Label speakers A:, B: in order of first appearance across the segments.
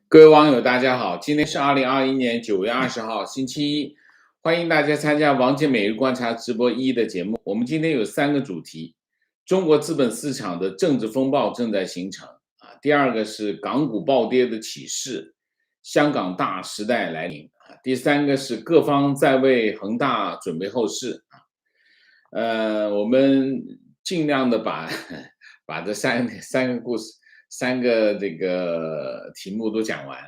A: 各位网友，大家好，今天是2021年9月20号，星期一，欢迎大家参加王杰每日观察直播1的节目。我们今天有3个主题：中国资本市场的政治风暴正在形成第二个是港股暴跌的启示，香港大时代来临第三个是各方在为恒大准备后事我们尽量的把这三个故事。3个这个题目都讲完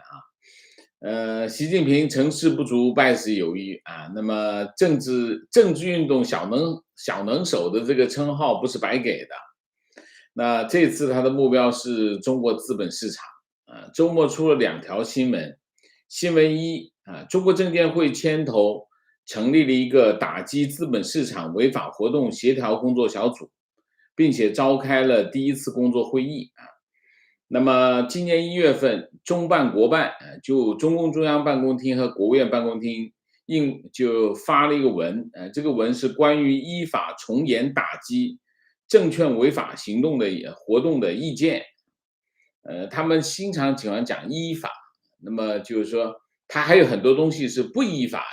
A: 习近平成事不足败事有余那么政治运动小能手的这个称号不是白给的。那这次他的目标是中国资本市场周末出了2条新闻。新闻一中国证监会牵头成立了一个打击资本市场违法活动协调工作小组，并且召开了第1次工作会议那么今年1月份，中办国办就中共中央办公厅和国务院办公厅就发了一个文这个文是关于依法从严打击证券违法行动的活动的意见。他们经常喜欢讲依法，那么就是说他还有很多东西是不依法的。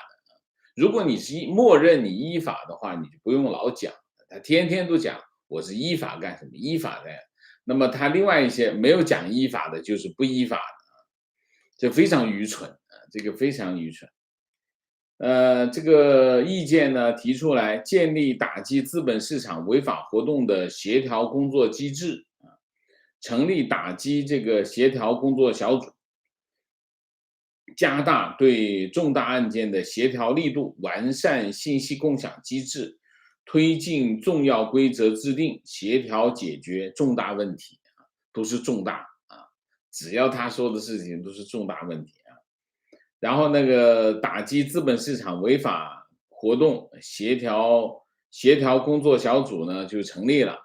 A: 如果你是默认你依法的话，你就不用老讲，他天天都讲我是依法干什么依法的。那么他另外一些没有讲依法的，就是不依法的这非常愚蠢这个非常愚蠢。这个意见呢提出来建立打击资本市场违法活动的协调工作机制成立打击这个协调工作小组，加大对重大案件的协调力度，完善信息共享机制，推进重要规则制定，协调解决重大问题都是重大只要他说的事情都是重大问题然后那个打击资本市场违法活动协调工作小组呢就成立了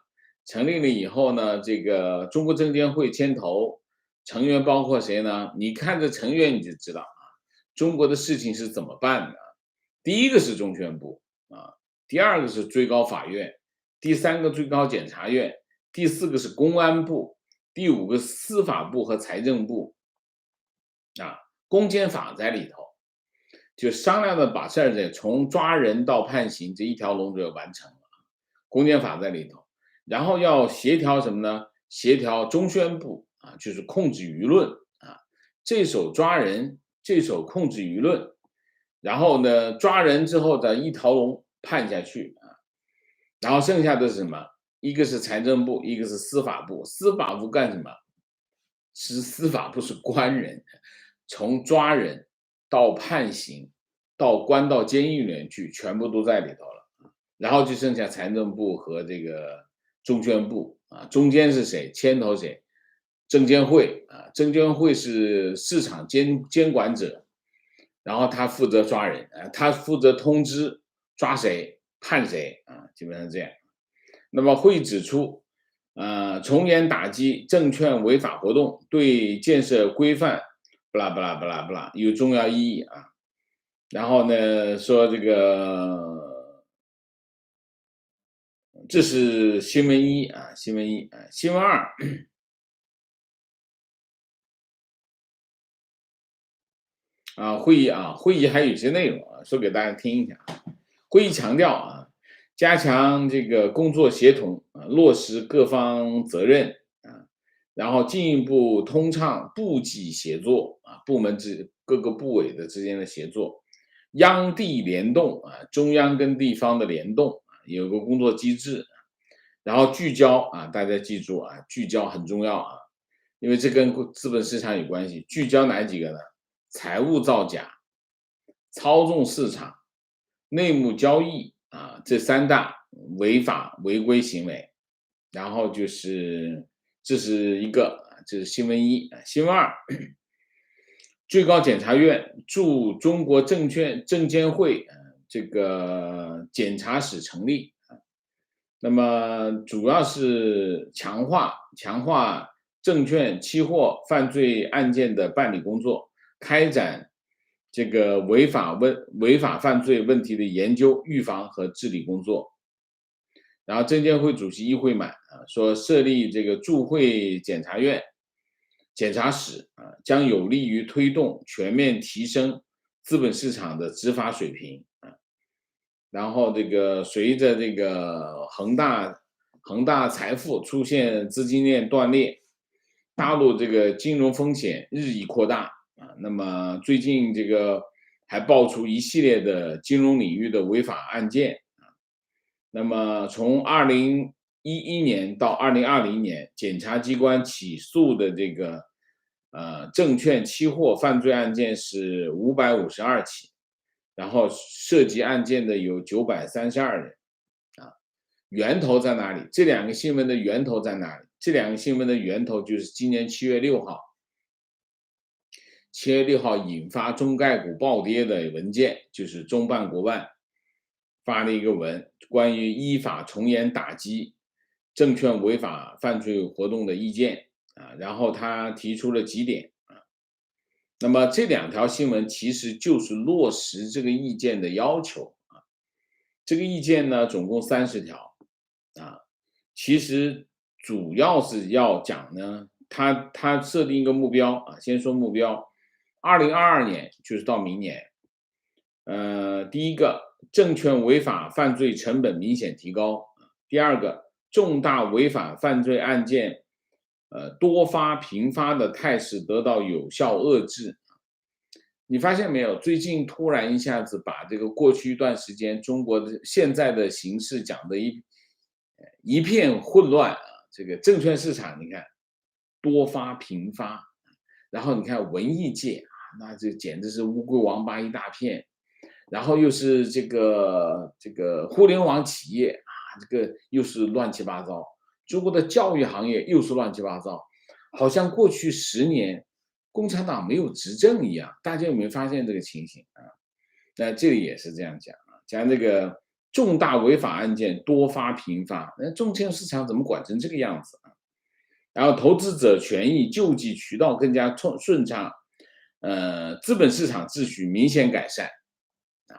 A: 以后呢，这个中国证监会牵头，成员包括谁呢？你看这成员你就知道中国的事情是怎么办的。第一个是中宣部第2个是最高法院，第3个最高检察院，第4个是公安部，第5个司法部和财政部公检法在里头，就商量的把事儿从抓人到判刑这一条龙就完成了。公检法在里头，然后要协调什么呢？协调中宣部就是控制舆论这手抓人，这手控制舆论，然后呢抓人之后的一条龙判下去然后剩下的是什么？一个是财政部，一个是司法部。司法部干什么？司法部是关人，从抓人到判刑到关到监狱里面去，全部都在里头了然后就剩下财政部和这个中宣部中间是谁？牵头谁？证监会证监会是市场监管者，然后他负责抓人他负责通知抓谁判谁基本上这样。那么会议指出从严打击证券违法活动，对建设规范不啦不啦不啦不啦有重要意义然后呢说这个这是新闻一新闻一新闻二会议还有一些内容说给大家听一下。会议强调加强这个工作协同落实各方责任然后进一步通畅部际协作部门各个部委的之间的协作，央地联动中央跟地方的联动有个工作机制，然后聚焦大家记住聚焦很重要因为这跟资本市场有关系。聚焦哪几个呢？财务造假、操纵市场、内幕交易这3大违法违规行为。然后就是这是一个，这是新闻一。新闻二，最高检察院驻中国证监会这个检察室成立那么主要是强化证券期货犯罪案件的办理工作，开展这个违法犯罪问题的研究、预防和治理工作。然后证监会主席易会满说设立这个驻会检察院，检察使将有利于推动全面提升资本市场的执法水平然后这个随着这个恒大财富出现资金链断裂，大陆这个金融风险日益扩大那么最近这个还爆出一系列的金融领域的违法案件那么从2011年到2020年，检察机关起诉的这个证券期货犯罪案件是552起，然后涉及案件的有932人源头在哪里？这两个新闻的源头在哪里？这两个新闻的源头就是今年7月6号，7月6号引发中概股暴跌的文件，就是中办国办发了一个文，关于依法从严打击证券违法犯罪活动的意见然后他提出了几点那么这两条新闻其实就是落实这个意见的要求这个意见呢总共30条其实主要是要讲呢，他设定一个目标先说目标，2022年就是到明年，第一个，证券违法犯罪成本明显提高；第二个，重大违法犯罪案件，多发频发的态势得到有效遏制。你发现没有？最近突然一下子把这个过去一段时间中国的现在的形势讲的一片混乱这个证券市场，你看多发频发，然后你看文艺界那这简直是乌龟王八一大片，然后又是这个互联网企业这个又是乱七八糟，中国的教育行业又是乱七八糟，好像过去10年共产党没有执政一样，大家有没有发现这个情形那这里也是这样讲讲这个重大违法案件多发频发，那证券市场怎么管成这个样子然后投资者权益救济渠道更加顺畅，资本市场秩序明显改善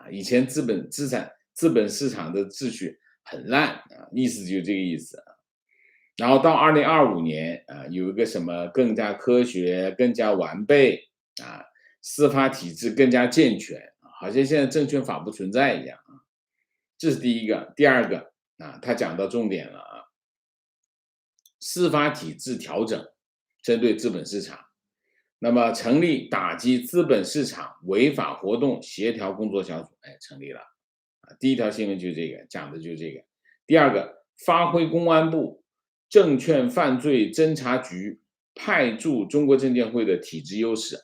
A: 以前资本市场的秩序很烂意思就是这个意思然后到2025年有一个什么更加科学、更加完备司法体制更加健全，好像现在证券法不存在一样这是第一个。第二个他讲到重点了司法体制调整，针对资本市场，那么成立打击资本市场违法活动协调工作小组，成立了第一条新闻就是这个，讲的就是这个。第二个，发挥公安部证券犯罪侦查局派驻中国证监会的体制优势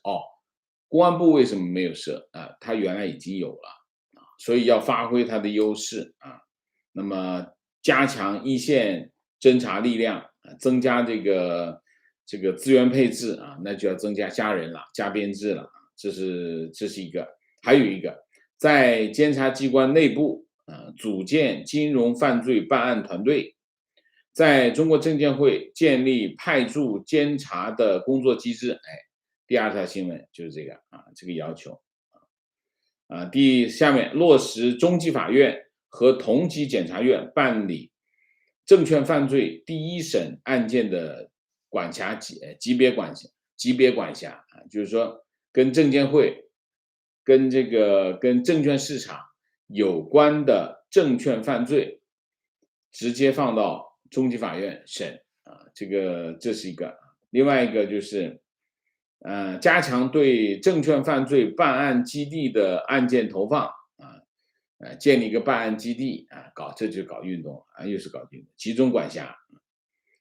A: 公安部为什么没有设它原来已经有了所以要发挥它的优势那么加强一线侦查力量增加这个资源配置那就要增加加人了，加编制了，这是一个。还有一个，在监察机关内部组建金融犯罪办案团队，在中国证监会建立派驻监察的工作机制。第二条新闻就是这个这个要求下面落实中级法院和同级检察院办理证券犯罪第一审案件的管辖级别管辖就是说跟证监会跟证券市场有关的证券犯罪直接放到中级法院审这是一个。另外一个就是加强对证券犯罪办案基地的案件投放建立一个办案基地这就搞运动又是搞运动，集中管辖，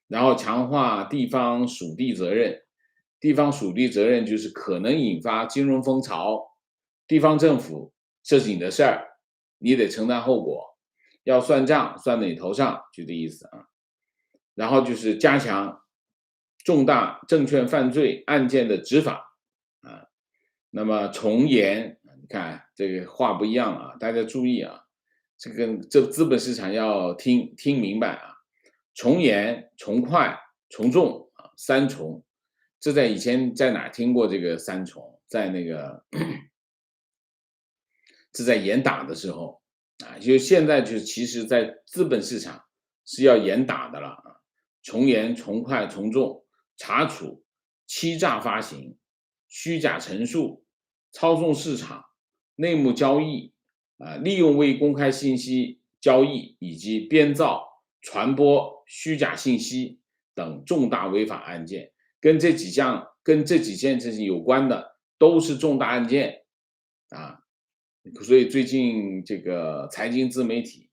A: 然后强化地方属地责任。地方属地责任就是可能引发金融风潮，地方政府这是你的事儿，你得承担后果，要算账算在你头上，就这意思然后就是加强重大证券犯罪案件的执法那么从严，你看这个话不一样大家注意这资本市场要听明白从严、从快、从重三从。这在以前在哪听过这个三从？在那个这在严打的时候就现在就其实在资本市场是要严打的了从严、从快、从重，查处欺诈发行、虚假陈述、操纵市场、内幕交易利用未公开信息交易以及编造、传播虚假信息等重大违法案件，跟这几件事情有关的都是重大案件啊。所以最近这个财经自媒体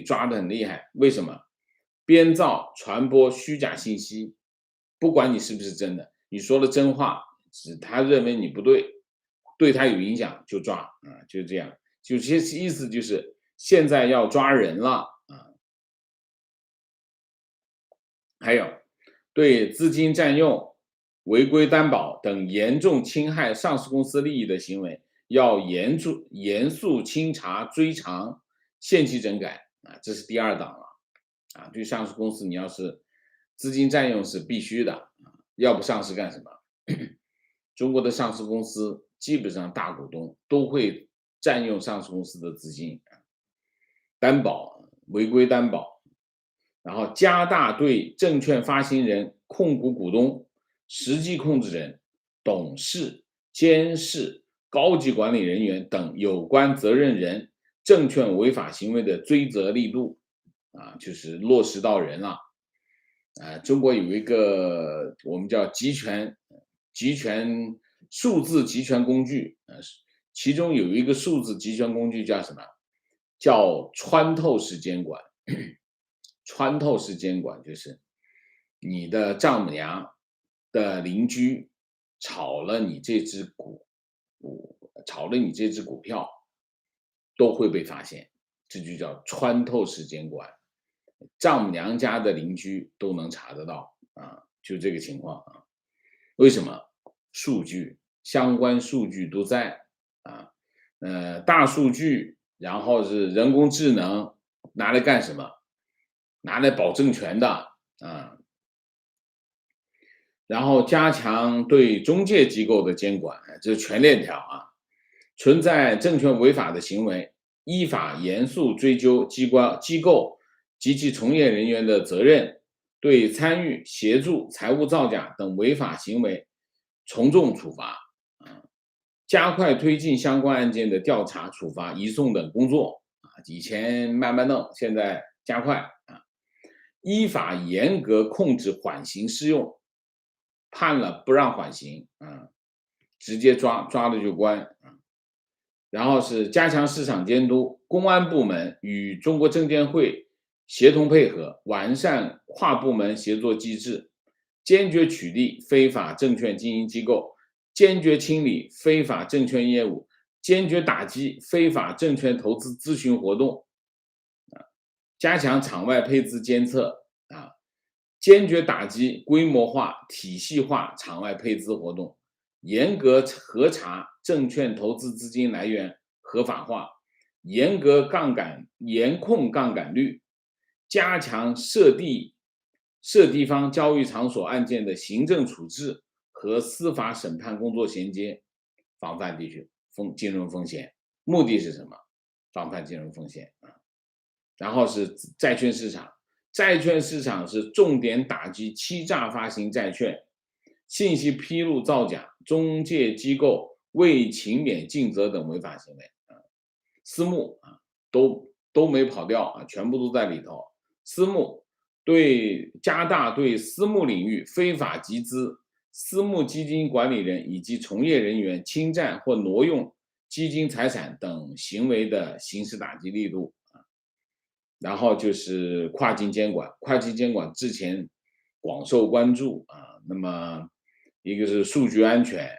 A: 抓得很厉害，为什么？编造、传播虚假信息，不管你是不是真的，你说了真话，他认为你不对，对他有影响就抓就是这样。就其实意思就是现在要抓人了还有对资金占用、违规担保等严重侵害上市公司利益的行为，要严肃清查追偿，限期整改这是第二档了对上市公司，你要是资金占用是必须的要不上市干什么？中国的上市公司基本上大股东都会占用上市公司的资金，担保、违规担保，然后加大对证券发行人、控股股东、实际控制人、董事、监事、高级管理人员等有关责任人证券违法行为的追责力度就是落实到人了中国有一个我们叫数字集权工具其中有一个数字集权工具叫什么？叫穿透式监管。穿透式监管就是你的丈母娘的邻居炒了你这只股票，都会被发现，这就叫穿透式监管。丈母娘家的邻居都能查得到就这个情况为什么？相关数据都在大数据，然后是人工智能拿来干什么？拿来保证权的然后加强对中介机构的监管，这是全链条存在证券违法的行为，依法严肃追究机构及其从业人员的责任，对参与、协助财务造假等违法行为从重处罚加快推进相关案件的调查、处罚、移送等工作以前慢慢弄，现在加快依法严格控制缓刑适用，判了不让缓刑直接抓了就关然后是加强市场监督，公安部门与中国证监会协同配合，完善跨部门协作机制，坚决取缔非法证券经营机构，坚决清理非法证券业务，坚决打击非法证券投资咨询活动加强场外配资监测坚决打击规模化、体系化场外配资活动，严格核查证券投资资金来源合法化，严控杠杆率，加强涉地方交易场所案件的行政处置和司法审判工作衔接，防范金融风险。目的是什么？防范金融风险然后是债券市场，债券市场是重点打击欺诈发行债券、信息披露造假、中介机构未勤勉尽责等违法行为私募都没跑掉全部都在里头。私募加大对私募领域非法集资、私募基金管理人以及从业人员侵占或挪用基金财产等行为的刑事打击力度然后就是跨境监管之前广受关注那么一个是数据安全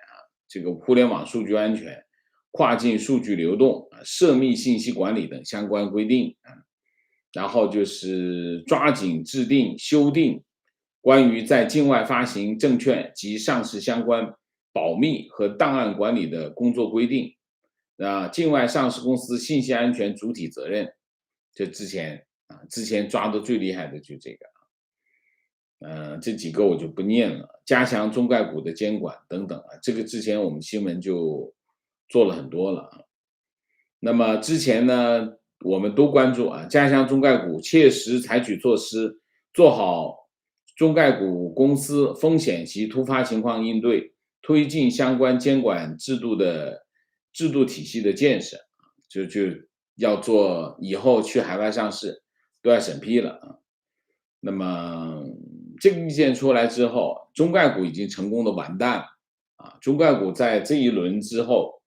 A: 这个互联网数据安全、跨境数据流动涉密信息管理等相关规定然后就是抓紧制定、修订关于在境外发行证券及上市相关保密和档案管理的工作规定境外上市公司信息安全主体责任，这之前抓的最厉害的就这个这几个我就不念了，加强中概股的监管等等这个之前我们新闻就做了很多了那么之前呢，我们都关注加强中概股切实采取措施，做好中概股公司风险及突发情况应对，推进相关监管制度体系的建设，就要做以后去海外上市都要审批了啊。那么这个意见出来之后，中概股已经成功的完蛋了啊！中概股在这一轮之后，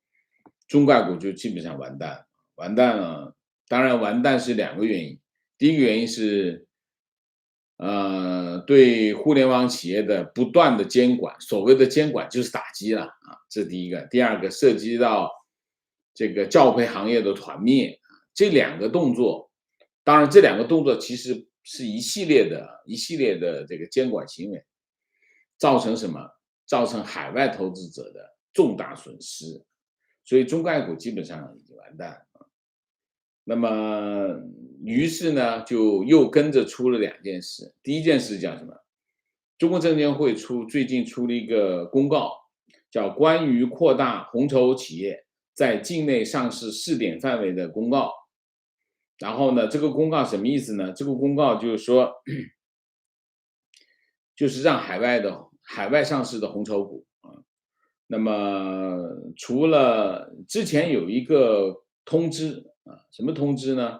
A: 中概股就基本上完蛋了。当然，完蛋是两个原因，第一个原因是，对互联网企业的不断的监管，所谓的监管就是打击了啊，这第一个。第二个涉及到这个教培行业的团灭，这两个动作，当然这两个动作其实是一系列的这个监管行为，造成什么？造成海外投资者的重大损失，所以中概股基本上已经完蛋了。那么，于是呢，就又跟着出了两件事。第一件事叫什么？中国证监会最近出了一个公告，叫关于扩大红筹企业在境内上市试点范围的公告。然后呢，这个公告什么意思呢？这个公告就是说，就是让海外上市的红筹股啊，那么除了之前有一个通知啊，什么通知呢？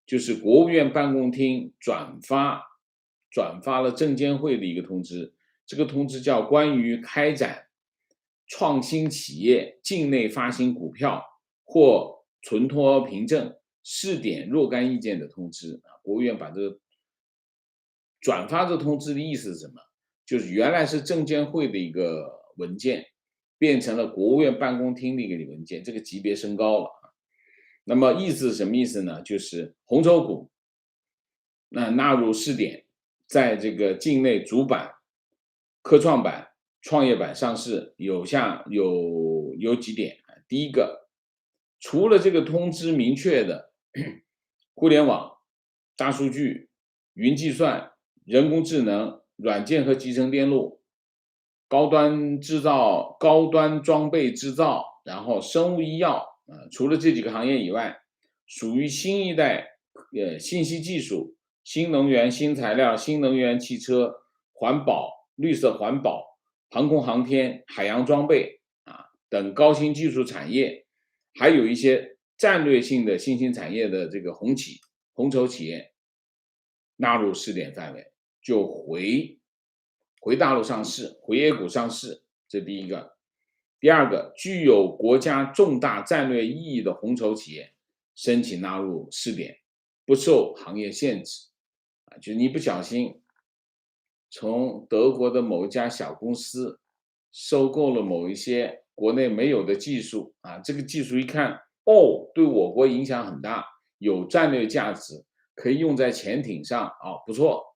A: 就是国务院办公厅转发了证监会的一个通知，这个通知叫关于开展创新企业境内发行股票或存托凭证试点若干意见的通知啊。国务院把这个转发这通知的意思是什么？就是原来是证监会的一个文件，变成了国务院办公厅的一个文件，这个级别升高了。那么意思是什么意思呢？就是红筹股纳入试点，在这个境内主板、科创板、创业板上市有几点。第一个，除了这个通知明确的互联网、大数据、云计算、人工智能、软件和集成电路、高端装备制造，然后生物医药除了这几个行业以外，属于新一代信息技术、新能源、新材料、新能源汽车、环保、绿色环保、航空航天、海洋装备等高新技术产业，还有一些战略性的新兴产业的这个红筹企业纳入试点范围，就回大陆上市，回 A 股上市，这第一个。第二个，具有国家重大战略意义的红筹企业申请纳入试点，不受行业限制。就你不小心从德国的某一家小公司收购了某一些国内没有的技术这个技术一看，对我国影响很大，有战略价值，可以用在潜艇上不错，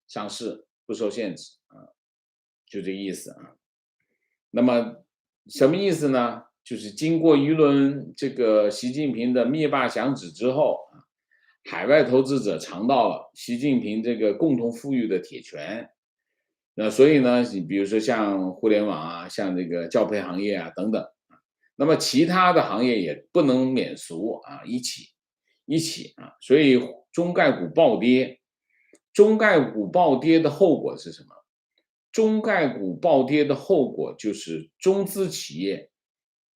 A: 上市不受限制就这个意思那么什么意思呢？就是经过一轮这个习近平的灭霸响指之后海外投资者尝到了习近平这个共同富裕的铁拳。那所以呢，你比如说像互联网像这个教培行业等等那么其他的行业也不能免俗一起所以中概股暴跌。中概股暴跌的后果是什么？中概股暴跌的后果就是中资企业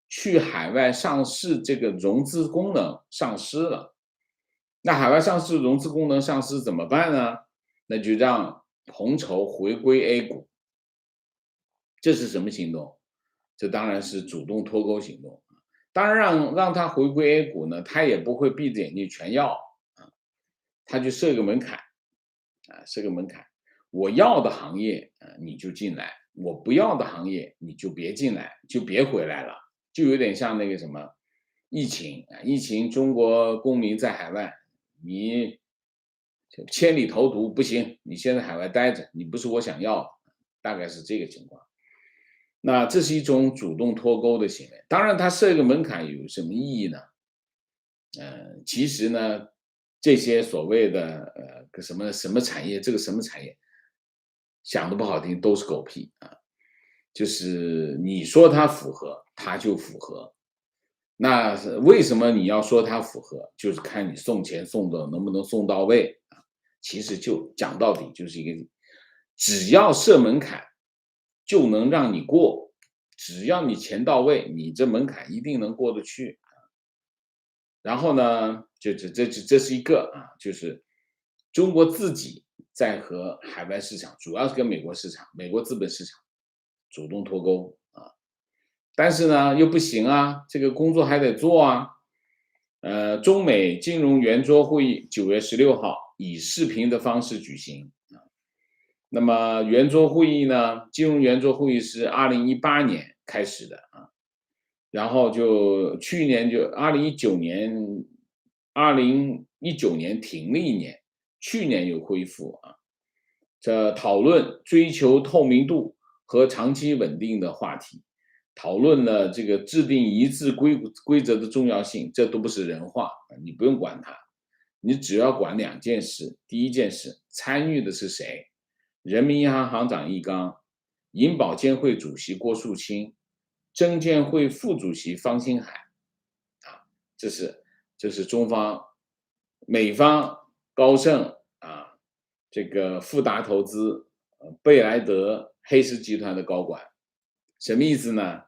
A: 去海外上市这个融资功能丧失了。那海外上市融资功能丧失怎么办呢？那就让红筹回归 A 股。这是什么行动？这当然是主动脱钩行动。当然让它回归 A 股呢，它也不会闭着眼睛全要它就设个门槛设个门槛。我要的行业你就进来，我不要的行业你就别进来，就别回来了。就有点像那个什么疫情中国公民在海外，你千里投毒不行，你先在海外待着，你不是我想要的，大概是这个情况。那这是一种主动脱钩的行为。当然它设一个门槛有什么意义呢？其实呢这些所谓的什么产业，这个什么产业想的不好听都是狗屁就是你说它符合它就符合。那为什么你要说它符合？就是看你送钱送的能不能送到位其实就讲到底就是一个只要设门槛，就能让你过，只要你钱到位，你这门槛一定能过得去。然后呢，这是一个就是中国自己在和海外市场，主要是跟美国市场、美国资本市场主动脱钩但是呢又不行这个工作还得做中美金融圆桌会议9月16号以视频的方式举行那么圆桌会议呢，金融圆桌会议是2018年开始的然后就去年就2019年停了一年，去年又恢复这讨论追求透明度和长期稳定的话题，讨论了这个制定一致规则的重要性，这都不是人话，你不用管它，你只要管2件事。第一件事，参与的是谁？人民银行行长易纲，银保监会主席郭树清，证监会副主席方星海这是中方，美方高盛这个富达投资、贝莱德、黑石集团的高管，什么意思呢？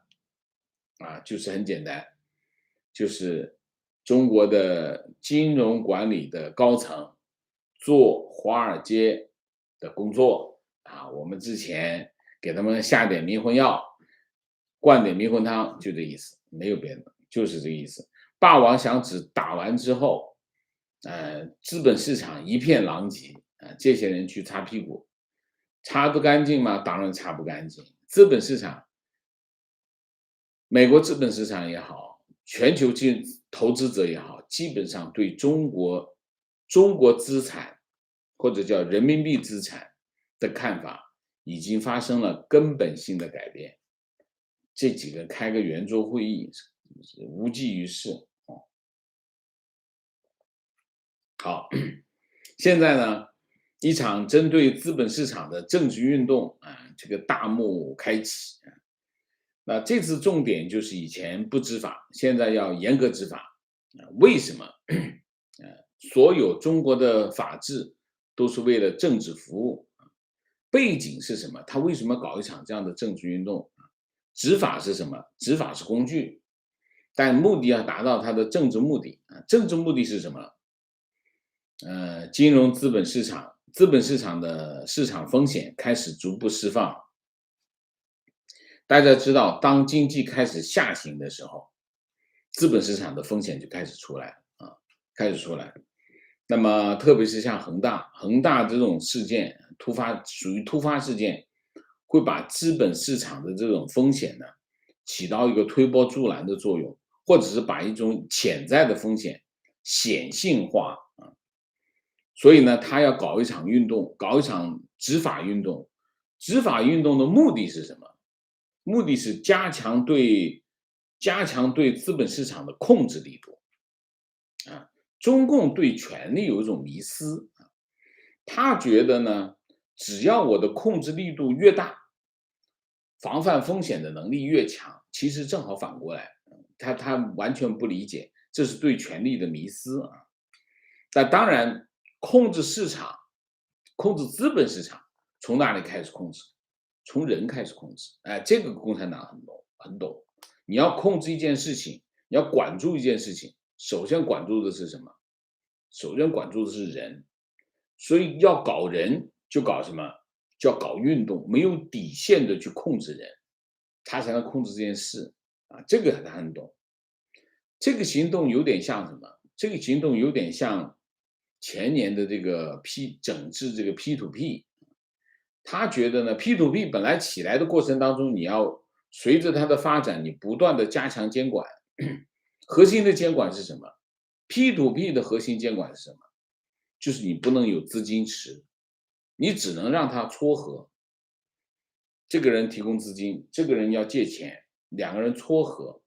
A: 就是很简单，就是中国的金融管理的高层做华尔街的工作我们之前给他们下点迷魂药，灌点迷魂汤，就这意思，没有别的，就是这个意思。霸王响指打完之后，资本市场一片狼藉这些人去擦屁股，擦不干净吗？当然擦不干净。资本市场，美国资本市场也好，全球投资者也好，基本上对中国资产或者叫人民币资产的看法已经发生了根本性的改变。这几个开个圆桌会议无济于事好，现在呢，一场针对资本市场的政治运动这个大幕开启那这次重点就是以前不执法，现在要严格执法为什么？所有中国的法治都是为了政治服务，背景是什么？他为什么搞一场这样的政治运动？执法是什么？执法是工具，但目的要达到他的政治目的政治目的是什么？金融资本市场的市场风险开始逐步释放。大家知道，当经济开始下行的时候，资本市场的风险就开始出来那么特别是像恒大这种事件属于突发事件，会把资本市场的这种风险呢，起到一个推波助澜的作用，或者是把一种潜在的风险显性化所以呢，他要搞一场运动，搞一场执法运动。执法运动的目的是什么？目的是加强对资本市场的控制力度中共对权力有一种迷思他觉得呢，只要我的控制力度越大，防范风险的能力越强，其实正好反过来，他完全不理解，这是对权力的迷思但当然，控制市场、控制资本市场，从哪里开始控制？从人开始控制。这个共产党很懂。你要控制一件事情，你要管住一件事情，首先管住的是什么？首先管住的是人。所以要搞人，就搞什么？就要搞运动，没有底线的去控制人，他才能控制这件事这个他很懂。这个行动有点像什么？这个行动有点像前年的这个整治这个 P2P。他觉得呢 ，P2P 本来起来的过程当中，你要随着它的发展，你不断的加强监管。核心的监管是什么 ？P2P 的核心监管是什么？就是你不能有资金池，你只能让他撮合。这个人提供资金，这个人要借钱，两个人撮合，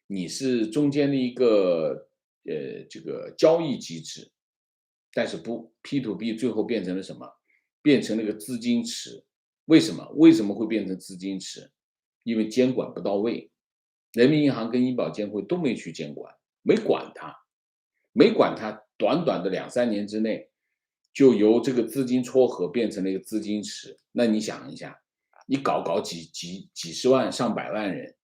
A: 你是中间的一个这个交易机制。但是不 P2P 最后变成了什么？变成了一个资金池。为什么？为什么会变成资金池？因为监管不到位，人民银行跟银保监会都没去监管，没管它，短短的2、3年之内，就由这个资金撮合变成了一个资金池。那你想一下，你搞几十万上百万人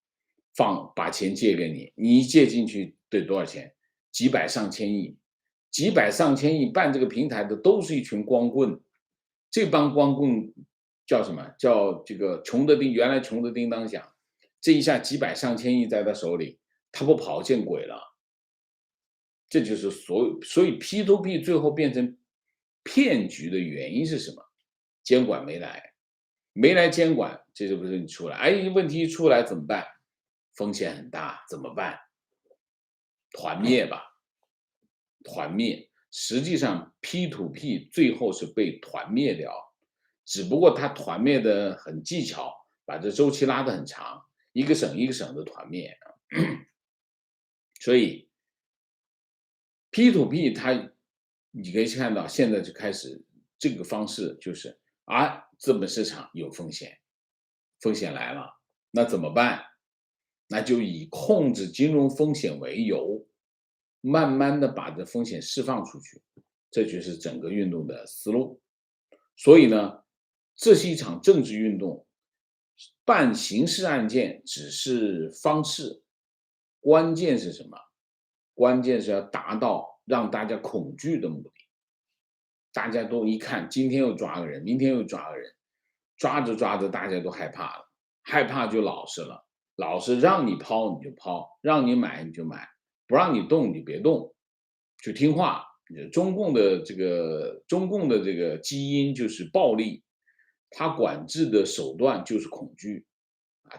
A: 把钱借给你，你一借进去得多少钱？几百上千亿，几百上千亿办这个平台的都是一群光棍，这帮光棍叫什么？叫这个原来穷的叮当响，这一下几百上千亿在他手里，他不跑见鬼了。这就是所以 P2P 最后变成骗局的原因是什么？监管没来监管，这就不是你出来。哎，问题一出来怎么办？风险很大，怎么办？团灭吧，团灭。实际上 P2P 最后是被团灭掉，只不过它团灭的很技巧，把这周期拉得很长，一个省一个省的团灭。所以 P2P 你可以看到现在就开始这个方式就是资本市场有风险，风险来了，那怎么办？那就以控制金融风险为由，慢慢的把这风险释放出去，这就是整个运动的思路。所以呢，这是一场政治运动，办刑事案件只是方式，关键是什么？关键是要达到让大家恐惧的目的。大家都一看，今天又抓个人，明天又抓个人，抓着抓着大家都害怕了，害怕就老实了，老实让你抛你就抛，让你买你就买，不让你动你就别动，就听话。中共的这个基因就是暴力，他管制的手段就是恐惧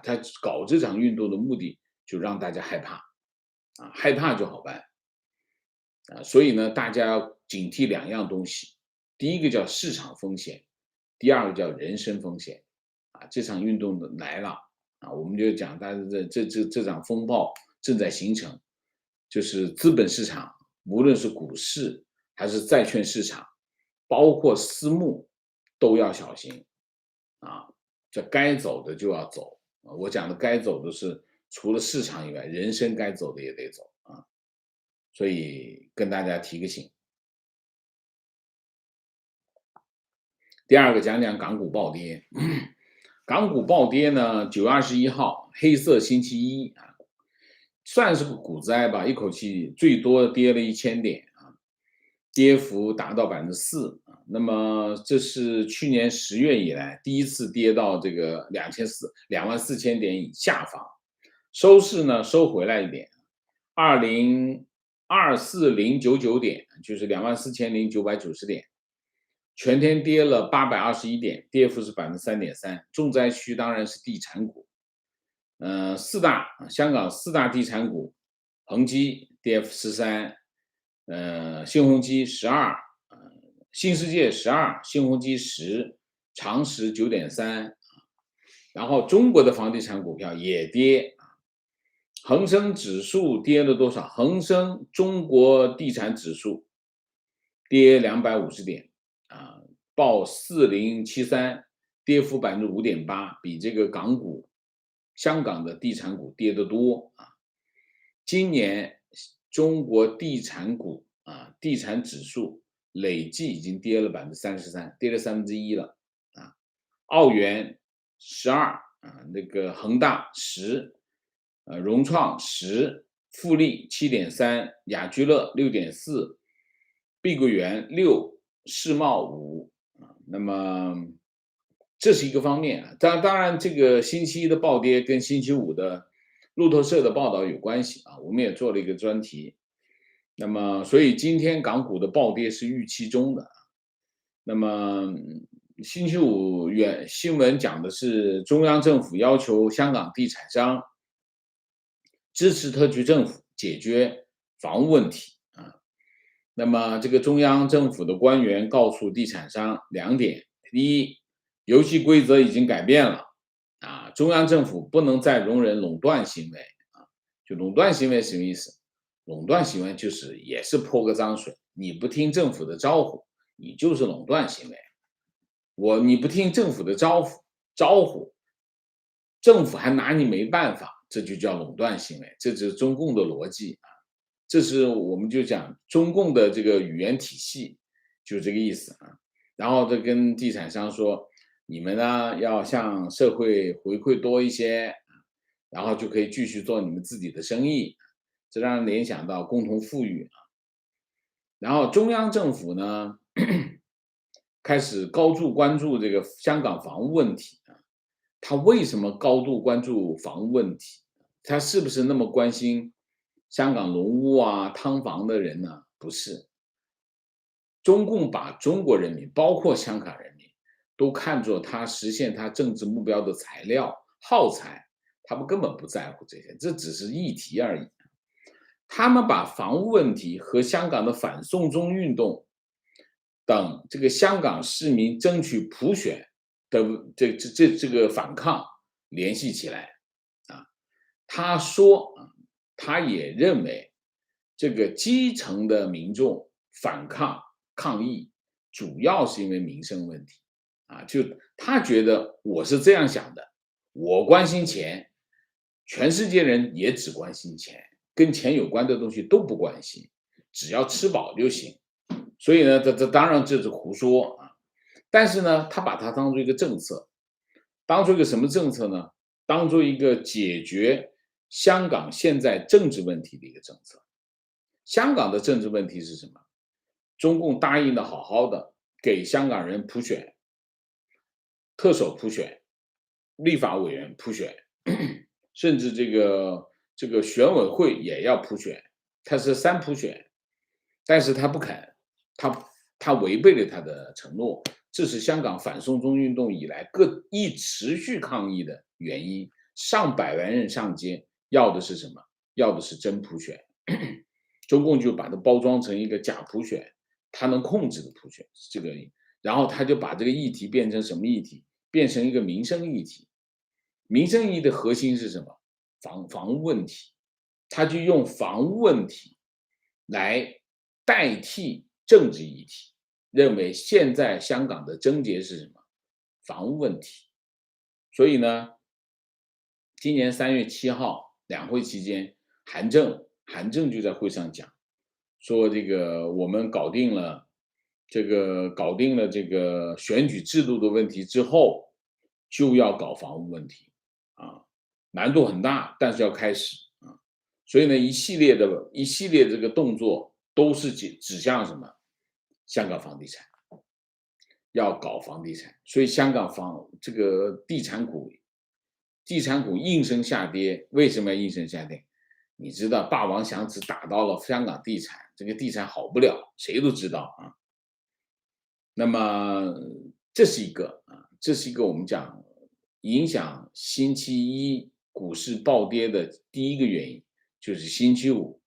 A: 他搞这场运动的目的就让大家害怕害怕就好办所以呢，大家要警惕两样东西，第一个叫市场风险，第二个叫人身风险这场运动的来了我们就讲，大家这场风暴正在形成，就是资本市场，无论是股市还是债券市场，包括私募，都要小心这该走的就要走我讲的该走的是除了市场以外，人生该走的也得走所以跟大家提个醒。第二个讲讲港股暴跌。港股暴跌呢，9月21号黑色星期一算是个股灾吧，一口气最多跌了1000点跌幅达到4%那么这是去年10月以来第一次跌到这个24000点以下方，收市呢收回来一点24099点，就是24090点，全天跌了821点，跌幅是3.3%。重灾区当然是地产股，香港四大地产股，恒基跌13%，新鸿基12%，新世界12%，新鸿基10%，长实9.3%。然后中国的房地产股票也跌。恒生指数跌了多少？恒生中国地产指数跌250点报4073，跌幅5.8%，比这个香港的地产股跌得多今年中国地产股地产指数累计已经跌了33%，跌了1/3了澳元12那个恒大10。融创10，富力7.3，雅居乐6.4，碧桂园6，世茂5那么这是一个方面当然这个星期一的暴跌跟星期五的路透社的报道有关系我们也做了一个专题。那么所以今天港股的暴跌是预期中的。那么星期五新闻讲的是中央政府要求香港地产商支持特区政府解决房屋问题那么这个中央政府的官员告诉地产商2点：第一，游戏规则已经改变了中央政府不能再容忍垄断行为就垄断行为什么意思？垄断行为就是也是泼个脏水，你不听政府的招呼，你就是垄断行为。你不听政府的招呼，政府还拿你没办法。这就叫垄断行为，这是中共的逻辑这是我们就讲中共的这个语言体系就这个意思啊。然后就跟地产商说，你们呢要向社会回馈多一些，然后就可以继续做你们自己的生意，这让人联想到共同富裕啊。然后中央政府呢开始高度关注这个香港房屋问题啊。他为什么高度关注房屋问题？他是不是那么关心香港农屋啊、汤房的人呢？不是，中共把中国人民，包括香港人民，都看作他实现他政治目标的材料、耗材，他们根本不在乎这些，这只是议题而已。他们把房屋问题和香港的反送中运动等这个香港市民争取普选的这个反抗联系起来啊。他说啊，他也认为这个基层的民众反抗抗议，主要是因为民生问题啊。就他觉得我是这样想的，我关心钱，全世界人也只关心钱，跟钱有关的东西都不关心，只要吃饱就行。所以呢，这当然这是胡说啊。但是呢，他把它当做一个政策，当做一个什么政策呢？当做一个解决香港现在政治问题的一个政策。香港的政治问题是什么？中共答应的好好的给香港人普选，特首普选，立法委员普选，甚至这个选委会也要普选，他是三普选，但是他不肯，他违背了他的承诺，这是香港反送中运动以来持续抗议的原因。上百万人上街，要的是什么？要的是真普选。中共就把它包装成一个假普选，他能控制的普选，这个，然后他就把这个议题变成什么议题？变成一个民生议题。民生议题的核心是什么？房屋问题，他就用房屋问题来代替政治议题，认为现在香港的症结是什么？房屋问题。所以呢，今年3月7号两会期间，韩正就在会上讲，说这个我们搞定了这个选举制度的问题之后，就要搞房屋问题啊，难度很大，但是要开始啊。所以呢，一系列这个动作都是指向什么？香港房地产，要搞房地产，所以香港这个地产股应声下跌。为什么要应声下跌？你知道霸王祥子打到了香港地产，这个地产好不了，谁都知道啊。那么这是一个我们讲影响星期一股市暴跌的第一个原因，就是星期五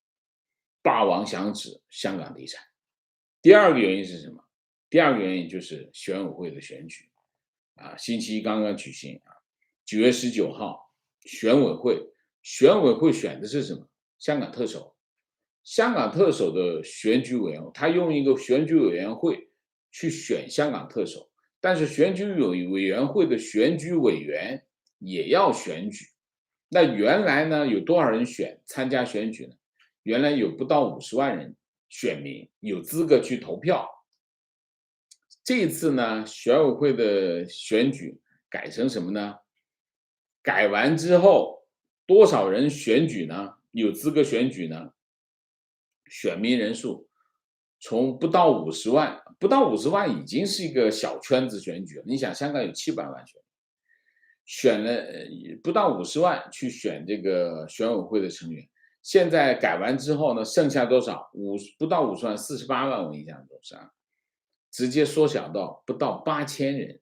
A: 霸王祥子香港地产。第二个原因是什么？第二个原因就是选委会的选举啊，星期一刚刚举行啊，9月19号选委会选的是什么？香港特首。香港特首的选举委员会，他用一个选举委员会去选香港特首，但是选举委员会的选举委员也要选举。那原来呢，有多少人参加选举呢？原来有不到50万人选民有资格去投票。这次呢，选委会的选举改成什么呢？改完之后，多少人选举呢？有资格选举呢？选民人数从不到50万，不到50万已经是一个小圈子选举了。你想，香港有700万选民，选了不到50万去选这个选委会的成员。现在改完之后呢，剩下多少？不到50万，48万，我印象中是啊。直接缩小到不到8000人，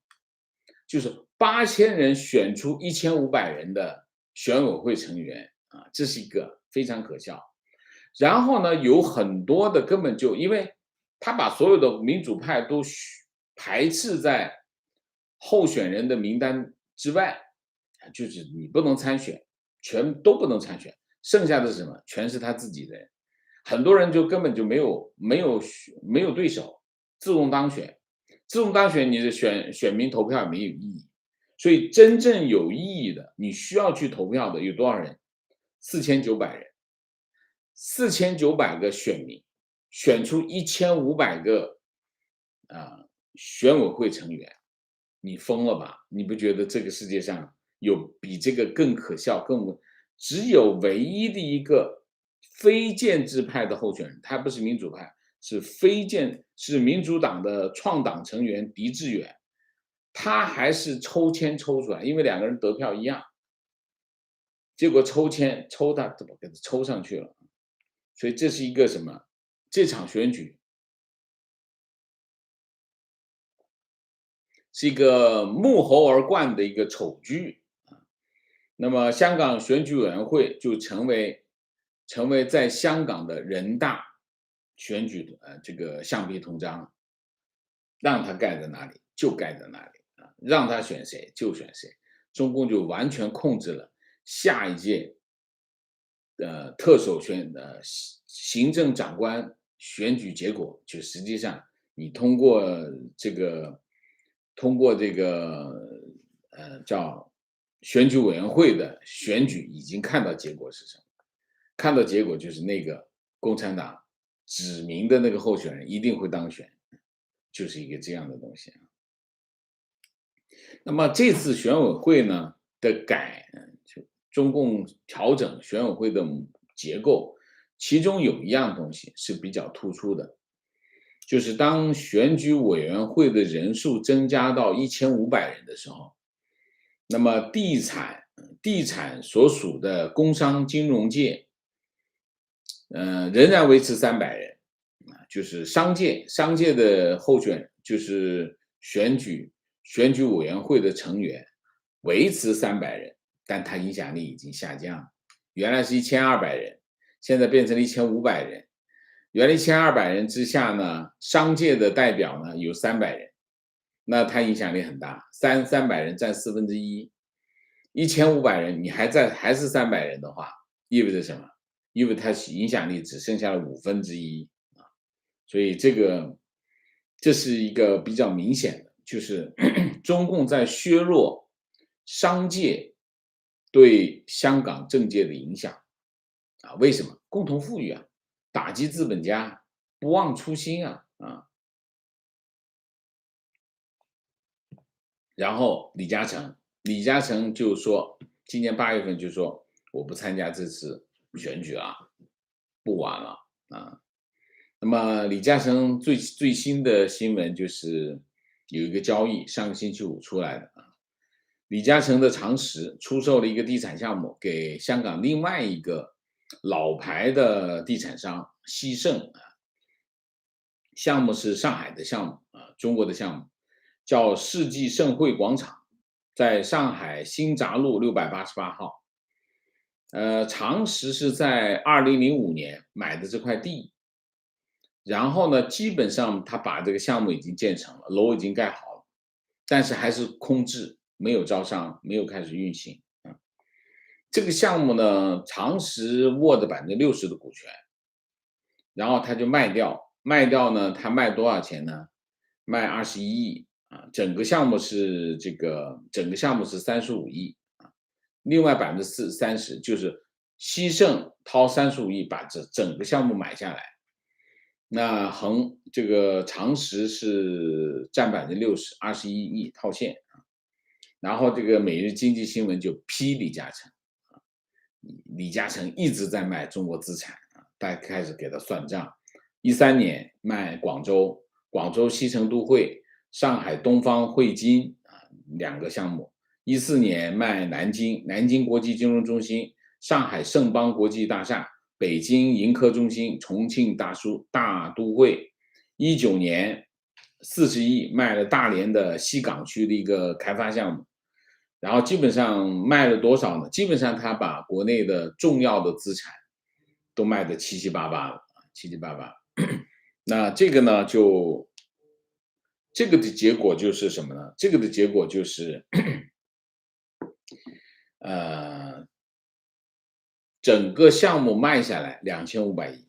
A: 就是8000人选出1500人的选委会成员啊，这是一个非常可笑。然后呢，有很多的根本就因为他把所有的民主派都排斥在候选人的名单之外，就是你不能参选，全都不能参选，剩下的是什么？全是他自己的人，很多人就根本就没有对手。自动当选，你的选民投票也没有意义。所以真正有意义的，你需要去投票的有多少人？4900人，4900个选民选出1500个选委会成员，你疯了吧？你不觉得这个世界上有比这个更可笑、只有唯一的一个非建制派的候选人，他不是民主派，是民主党的创党成员狄志远，他还是抽签抽出来，因为两个人得票一样，结果抽签抽他怎么给他抽上去了？所以这是一个什么？这场选举是一个沐猴而冠的一个丑剧。那么香港选举委员会就成为在香港的人大选举的这个橡皮图章，让他盖在哪里就盖在哪里啊，让他选谁就选谁，中共就完全控制了下一届特首行政长官选举结果，就实际上你通过这个叫选举委员会的选举，已经看到结果是什么？看到结果就是那个共产党指明的那个候选人一定会当选，就是一个这样的东西。那么这次选委会呢的就中共调整选委会的结构，其中有一样东西是比较突出的，就是当选举委员会的人数增加到1500人的时候，那么地产所属的工商金融界，仍然维持300人，就是商界的候选人，就是选举委员会的成员维持300人，但他影响力已经下降，原来是1200人，现在变成了1500人。原来1200人之下呢，商界的代表呢有300人，那他影响力很大，300人占1/4，1500人你还是300人的话，意味着什么？意味着他影响力只剩下了1/5啊，所以这是一个比较明显的，就是中共在削弱商界对香港政界的影响啊？为什么？共同富裕啊，打击资本家，不忘初心啊！然后李嘉诚就说，今年8月份就说我不参加这次选举了，不玩了啊。那么李嘉诚最新的新闻就是有一个交易，上个星期五出来的啊。李嘉诚的长实出售了一个地产项目给香港另外一个老牌的地产商西盛啊，项目是上海的项目啊，中国的项目，叫世纪盛会广场，在上海新闸路688号。长实是在2005年买的这块地，然后呢，基本上他把这个项目已经建成了，楼已经盖好了，但是还是空置，没有招商，没有开始运行。这个项目呢，长实握着60%的股权，然后他就卖掉呢，他卖多少钱呢？卖21亿啊，整个项目是35亿啊，另外30%就是西盛掏35亿把整个项目买下来。那这个长实是占60%，21亿套现啊。然后这个每日经济新闻就批李嘉诚啊，李嘉诚一直在卖中国资产啊，大家开始给他算账。13年卖广州西城都会、上海东方汇金啊2个项目；14年卖南京国际金融中心、上海盛邦国际大厦、北京盈科中心、重庆大都会。19年40亿卖了大连的西港区的一个开发项目，然后基本上卖了多少呢？基本上他把国内的重要的资产都卖得七七八八了，七七八八。那这个呢，这个的结果就是什么呢？这个的结果就是整个项目卖下来2500亿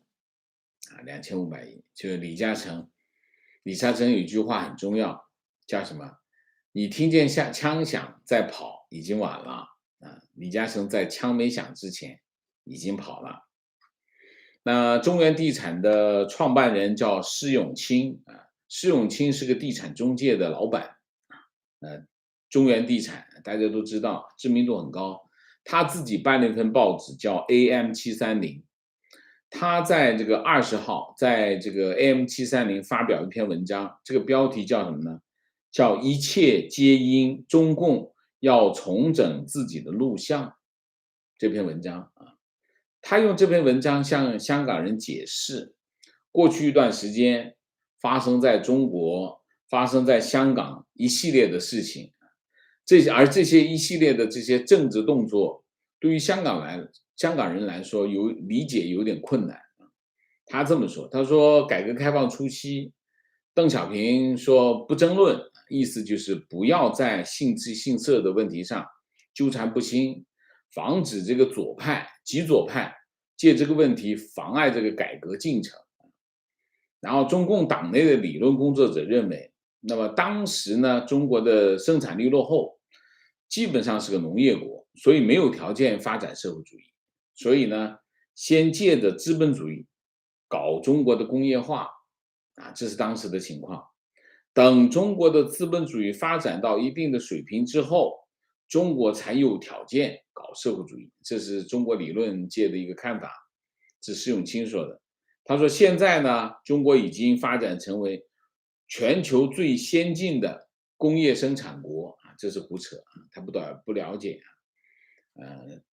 A: 啊，2500亿。就是李嘉诚有一句话很重要，叫什么？你听见枪响再跑已经晚了啊！李嘉诚在枪没响之前已经跑了。那中原地产的创办人叫施永青啊，施永青是个地产中介的老板，中原地产大家都知道，知名度很高。他自己办了一份报纸叫 AM730，他在这个20号在这个 AM730发表一篇文章，这个标题叫什么呢？叫一切皆因中共要重整自己的录像。这篇文章啊，他用这篇文章向香港人解释过去一段时间发生在中国、发生在香港一系列的事情，而这些一系列的这些政治动作，对于香港人来说理解有点困难。他这么说，他说改革开放初期，邓小平说不争论，意思就是不要在姓资姓色的问题上纠缠不清，防止这个极左派借这个问题妨碍这个改革进程。然后中共党内的理论工作者认为，那么当时呢，中国的生产力落后，基本上是个农业国，所以没有条件发展社会主义，所以呢，先借着资本主义搞中国的工业化，这是当时的情况。等中国的资本主义发展到一定的水平之后，中国才有条件搞社会主义，这是中国理论界的一个看法，这是施永青说的。他说现在呢，中国已经发展成为全球最先进的工业生产国，这是胡扯，他不了解。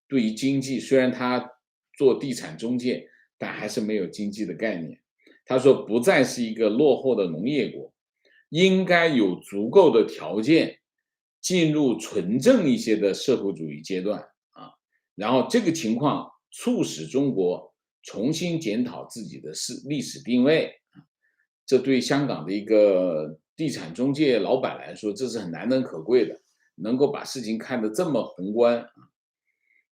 A: 对于经济，虽然他做地产中介，但还是没有经济的概念。他说不再是一个落后的农业国，应该有足够的条件进入纯正一些的社会主义阶段啊。然后这个情况促使中国重新检讨自己的历史定位，这对香港的一个地产中介老板来说，这是很难能可贵的，能够把事情看得这么宏观。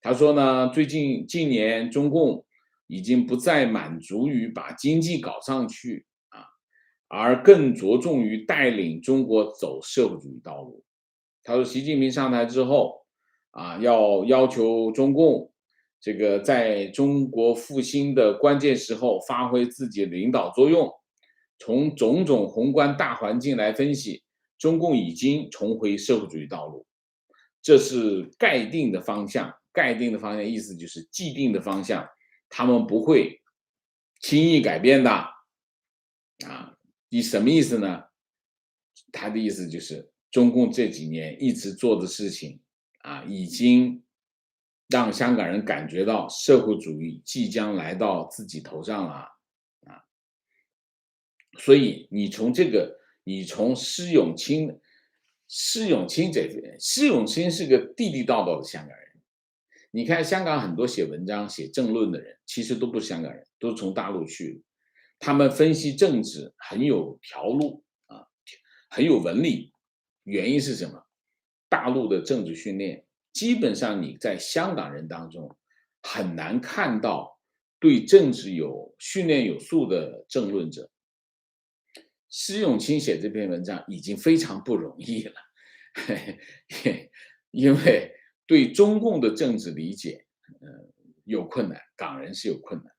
A: 他说呢，近年中共已经不再满足于把经济搞上去而更着重于带领中国走社会主义道路。他说，习近平上台之后要求中共这个在中国复兴的关键时候发挥自己的领导作用。从种种宏观大环境来分析，中共已经重回社会主义道路，这是概定的方向。概定的方向意思就是既定的方向，他们不会轻易改变的。你什么意思呢？他的意思就是中共这几年一直做的事情已经让香港人感觉到社会主义即将来到自己头上了所以你从施永青是个地道的香港人。你看香港很多写文章写政论的人其实都不是香港人，都是从大陆去的。他们分析政治很有条路很有文理。原因是什么？大陆的政治训练基本上你在香港人当中很难看到对政治有训练有素的政论者。施永青写这篇文章已经非常不容易了，因为对中共的政治理解有困难，港人是有困难。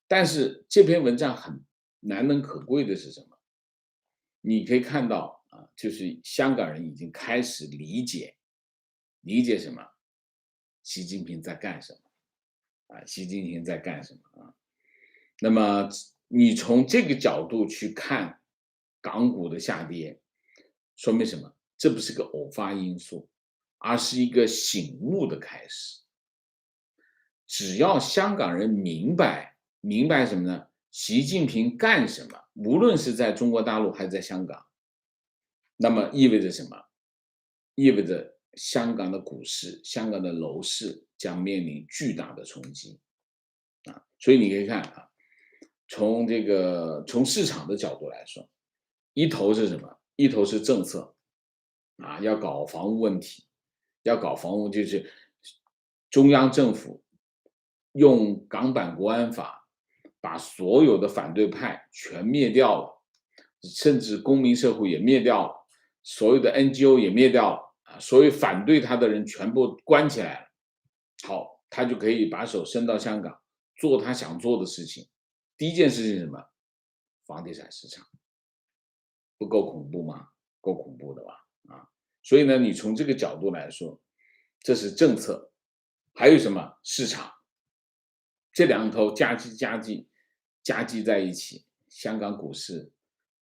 A: 但是这篇文章很难能可贵的是什么？你可以看到就是香港人已经开始理解什么？习近平在干什么？习近平在干什么那么你从这个角度去看港股的下跌，说明什么？这不是个偶发因素，而是一个醒悟的开始。只要香港人明白什么呢？习近平干什么？无论是在中国大陆还是在香港，那么意味着什么？意味着香港的股市、香港的楼市将面临巨大的冲击所以你可以看从市场的角度来说，一头是什么？一头是政策要搞房屋问题，要搞房屋就是中央政府用港版国安法把所有的反对派全灭掉了，甚至公民社会也灭掉了，所有的 NGO 也灭掉了所有反对他的人全部关起来了。好，他就可以把手伸到香港，做他想做的事情。第一件事情是什么？房地产市场。不够恐怖吗？够恐怖的吧？啊，所以呢，你从这个角度来说，这是政策，还有什么市场，这两头夹击在一起，香港股市，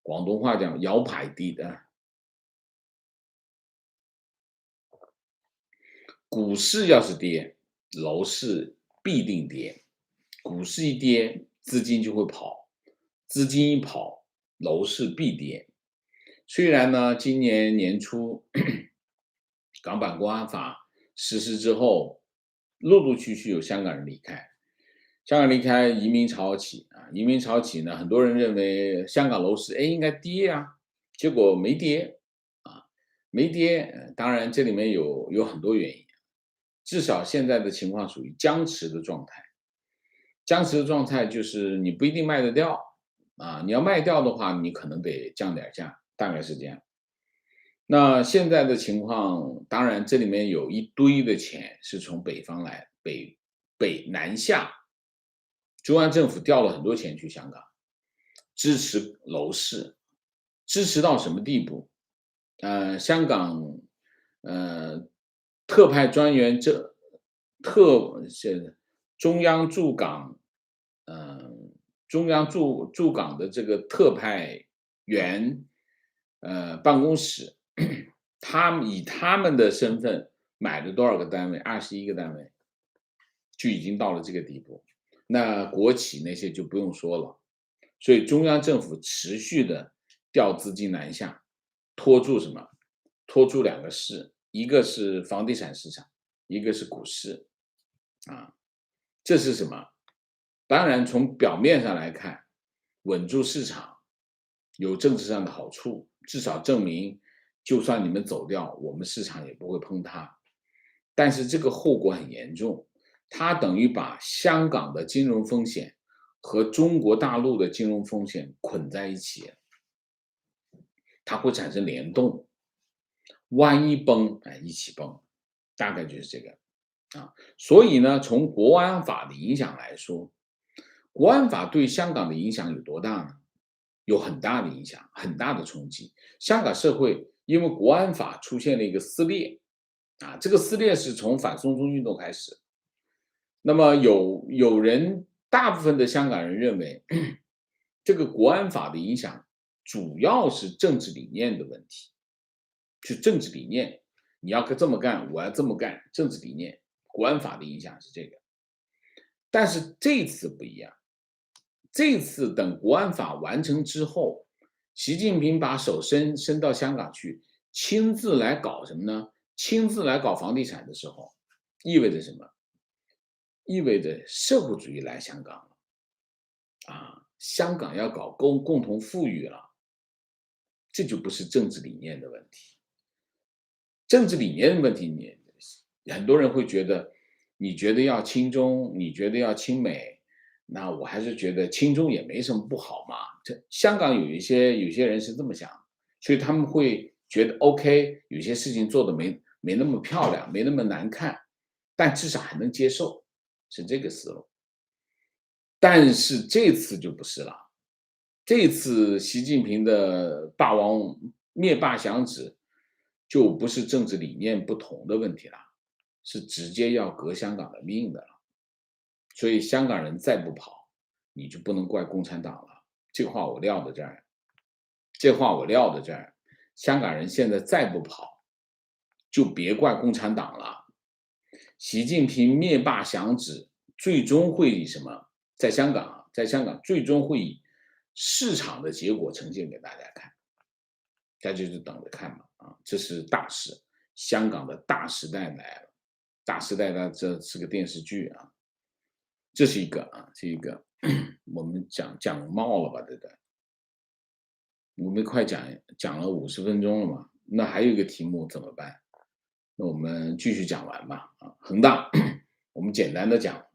A: 广东话讲摇摆地的，股市要是跌，楼市必定跌，股市一跌，资金就会跑，资金一跑，楼市必跌。虽然呢，今年年初港版国安法实施之后，陆陆续续有香港人离开，香港离开移民潮起啊，移民潮起呢，很多人认为香港楼市应该跌啊，结果没跌啊，没跌。当然这里面有很多原因，至少现在的情况属于僵持的状态。僵持的状态就是你不一定卖得掉啊，你要卖掉的话，你可能得降点价，大概是这样。那现在的情况，当然这里面有一堆的钱是从北方来，北南下，中央政府调了很多钱去香港，支持楼市，支持到什么地步？香港，呃，特派专员是中央驻港，呃，中央驻港的这个特派员，办公室，他们以他们的身份买了多少个单位？21个单位，就已经到了这个地步。那国企那些就不用说了，所以中央政府持续的调资金南下，拖住什么？拖住两个市，一个是房地产市场，一个是股市，啊，这是什么？当然从表面上来看，稳住市场，有政治上的好处，至少证明，就算你们走掉，我们市场也不会崩塌。但是这个后果很严重，它等于把香港的金融风险和中国大陆的金融风险捆在一起，它会产生联动，万一崩，一起崩，大概就是这个啊。所以呢，从国安法的影响来说，国安法对香港的影响有多大呢？有很大的影响，很大的冲击。香港社会因为国安法出现了一个撕裂，啊，这个撕裂是从反送中运动开始。那么有人，大部分的香港人认为，这个国安法的影响主要是政治理念的问题，是政治理念，你要这么干，我要这么干，政治理念，国安法的影响是这个。但是这次不一样，这次等国安法完成之后，习近平把手伸到香港去，亲自来搞什么呢？亲自来搞房地产的时候，意味着什么？意味着社会主义来香港了，啊，香港要搞共同富裕了，这就不是政治理念的问题。政治理念的问题，很多人会觉得，你觉得要亲中，你觉得要亲美，那我还是觉得亲中也没什么不好嘛。香港有些人是这么想，所以他们会觉得 OK，有些事情做的没那么漂亮，没那么难看，但至少还能接受，是这个思路。但是这次就不是了，这次习近平的霸王灭霸响指，就不是政治理念不同的问题了，是直接要革香港的命的了。所以香港人再不跑，你就不能怪共产党了。这话我撂在这儿，这话我撂在这儿。香港人现在再不跑，就别怪共产党了。习近平灭霸响指，最终会以什么？在香港最终会以市场的结果呈现给大家看，大家就等着看吧。啊，这是大事，香港的大时代来了。大时代它这是个电视剧啊，这是一个啊，这一个我们讲冒了吧，对不对？我们快讲了50分钟了嘛，那还有一个题目怎么办？那我们继续讲完吧。啊，恒大，我们简单的讲，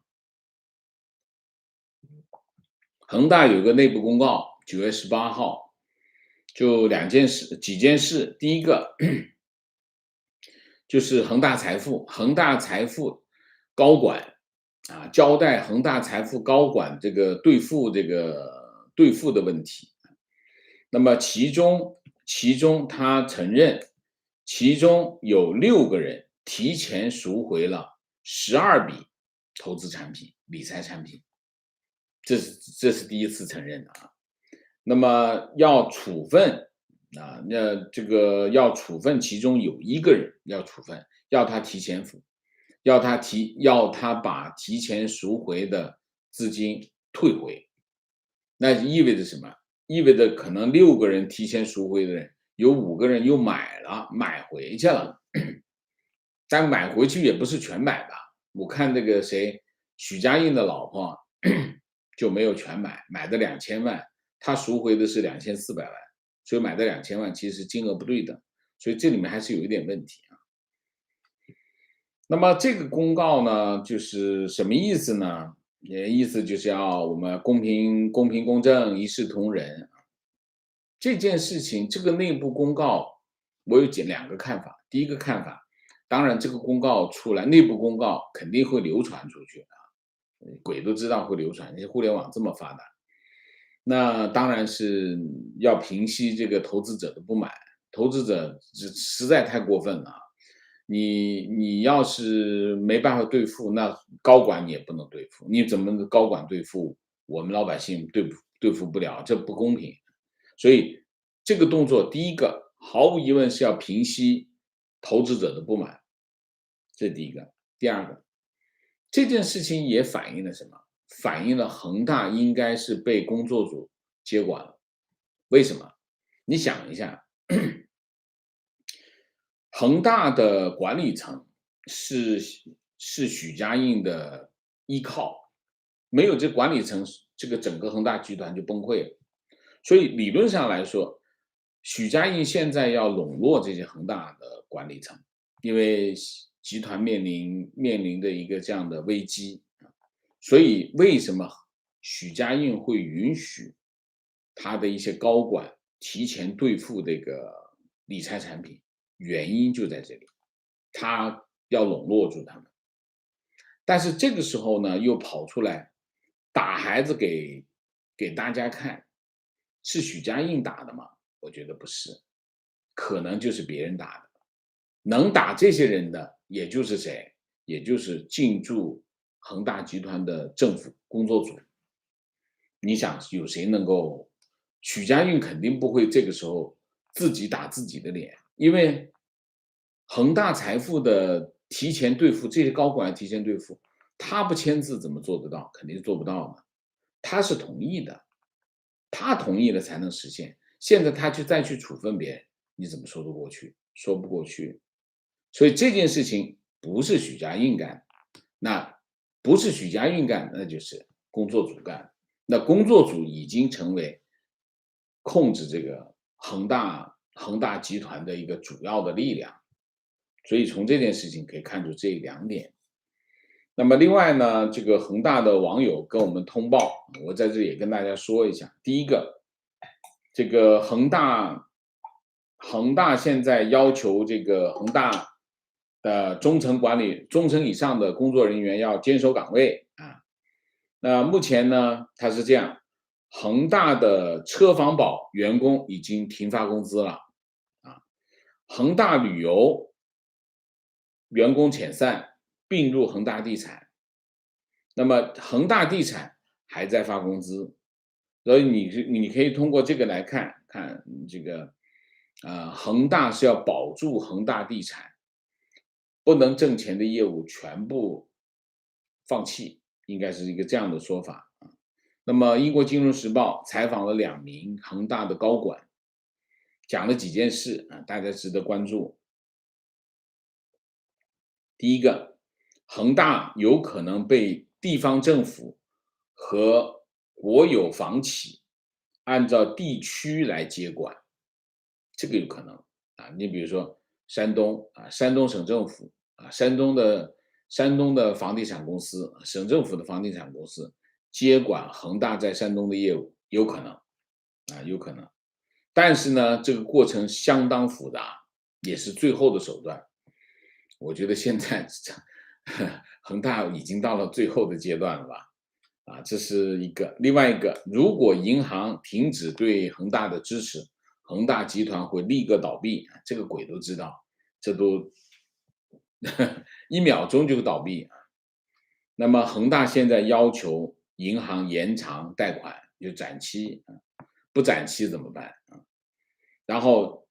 A: 恒大有个内部公告，9月18号，就几件事。第一个就是恒大财富高管啊，交代恒大财富高管这个兑付的问题。那么其中其中他承认，其中有6个人提前赎回了12笔投资产品、理财产品，这是第一次承认的啊。那么要处分那这个要处分其中有1个人要处分，要他提前付，要他把提前赎回的资金退回。那意味着什么？意味着可能6个人提前赎回的人，有5个人又买回去了，但买回去也不是全买吧？我看那个谁，许家印的老婆就没有全买，买的2000万，他赎回的是2400万，所以买的2000万其实金额不对等，所以这里面还是有一点问题啊。那么这个公告呢，就是什么意思呢？意思就是要我们公平、公正、一视同仁。这件事情，这个内部公告，我有2个看法。第一个看法，当然这个公告出来，内部公告肯定会流传出去啊，鬼都知道会流传，互联网这么发达，那当然是要平息这个投资者的不满。投资者实在太过分了，你要是没办法对付，那高管你也不能对付，你怎么高管对付我们老百姓对付不了，这不公平。所以这个动作，第一个毫无疑问是要平息投资者的不满，这第一个。第二个，这件事情也反映了什么？反映了恒大应该是被工作组接管了。为什么？你想一下，恒大的管理层是许家印的依靠，没有这管理层，这个整个恒大集团就崩溃了。所以理论上来说，许家印现在要笼络这些恒大的管理层，因为集团面临的一个这样的危机，所以为什么许家印会允许他的一些高管提前兑付这个理财产品？原因就在这里，他要笼络住他们。但是这个时候呢，又跑出来打孩子给大家看，是许家印打的吗？我觉得不是，可能就是别人打的。能打这些人的，也就是谁？也就是进驻恒大集团的政府工作组。你想有谁能够？许家印肯定不会这个时候自己打自己的脸，因为恒大财富的提前兑付，这些高管提前兑付，他不签字怎么做得到？肯定做不到嘛。他是同意的，他同意了才能实现。现在他再去处分别人，你怎么说得过去？说不过去。所以这件事情不是许家印干，那不是许家印干，那就是工作组干。那工作组已经成为控制这个恒大集团的一个主要的力量。所以从这件事情可以看出这2点。那么另外呢，这个恒大的网友跟我们通报，我在这里也跟大家说一下。第一个，这个恒大现在要求这个恒大的中层以上的工作人员要坚守岗位啊。那目前呢，它是这样，恒大的车房保员工已经停发工资了啊，恒大旅游员工遣散，并入恒大地产。那么恒大地产还在发工资，所以你可以通过这个来看这个，恒大是要保住恒大地产，不能挣钱的业务全部放弃，应该是一个这样的说法啊。那么英国金融时报采访了2名恒大的高管，讲了几件事啊，大家值得关注。第一个，恒大有可能被地方政府和国有房企按照地区来接管，这个有可能啊。你比如说山东啊，山东省政府啊，山东的房地产公司，省政府的房地产公司接管恒大在山东的业务，有可能啊，有可能。但是呢，这个过程相当复杂，也是最后的手段。我觉得现在恒大已经到了最后的阶段了吧？啊，这是一个。另外一个，如果银行停止对恒大的支持，恒大集团会立刻倒闭，这个鬼都知道，这都1秒钟就倒闭。那么恒大现在要求银行延长贷款，就展期，不展期怎么办？然后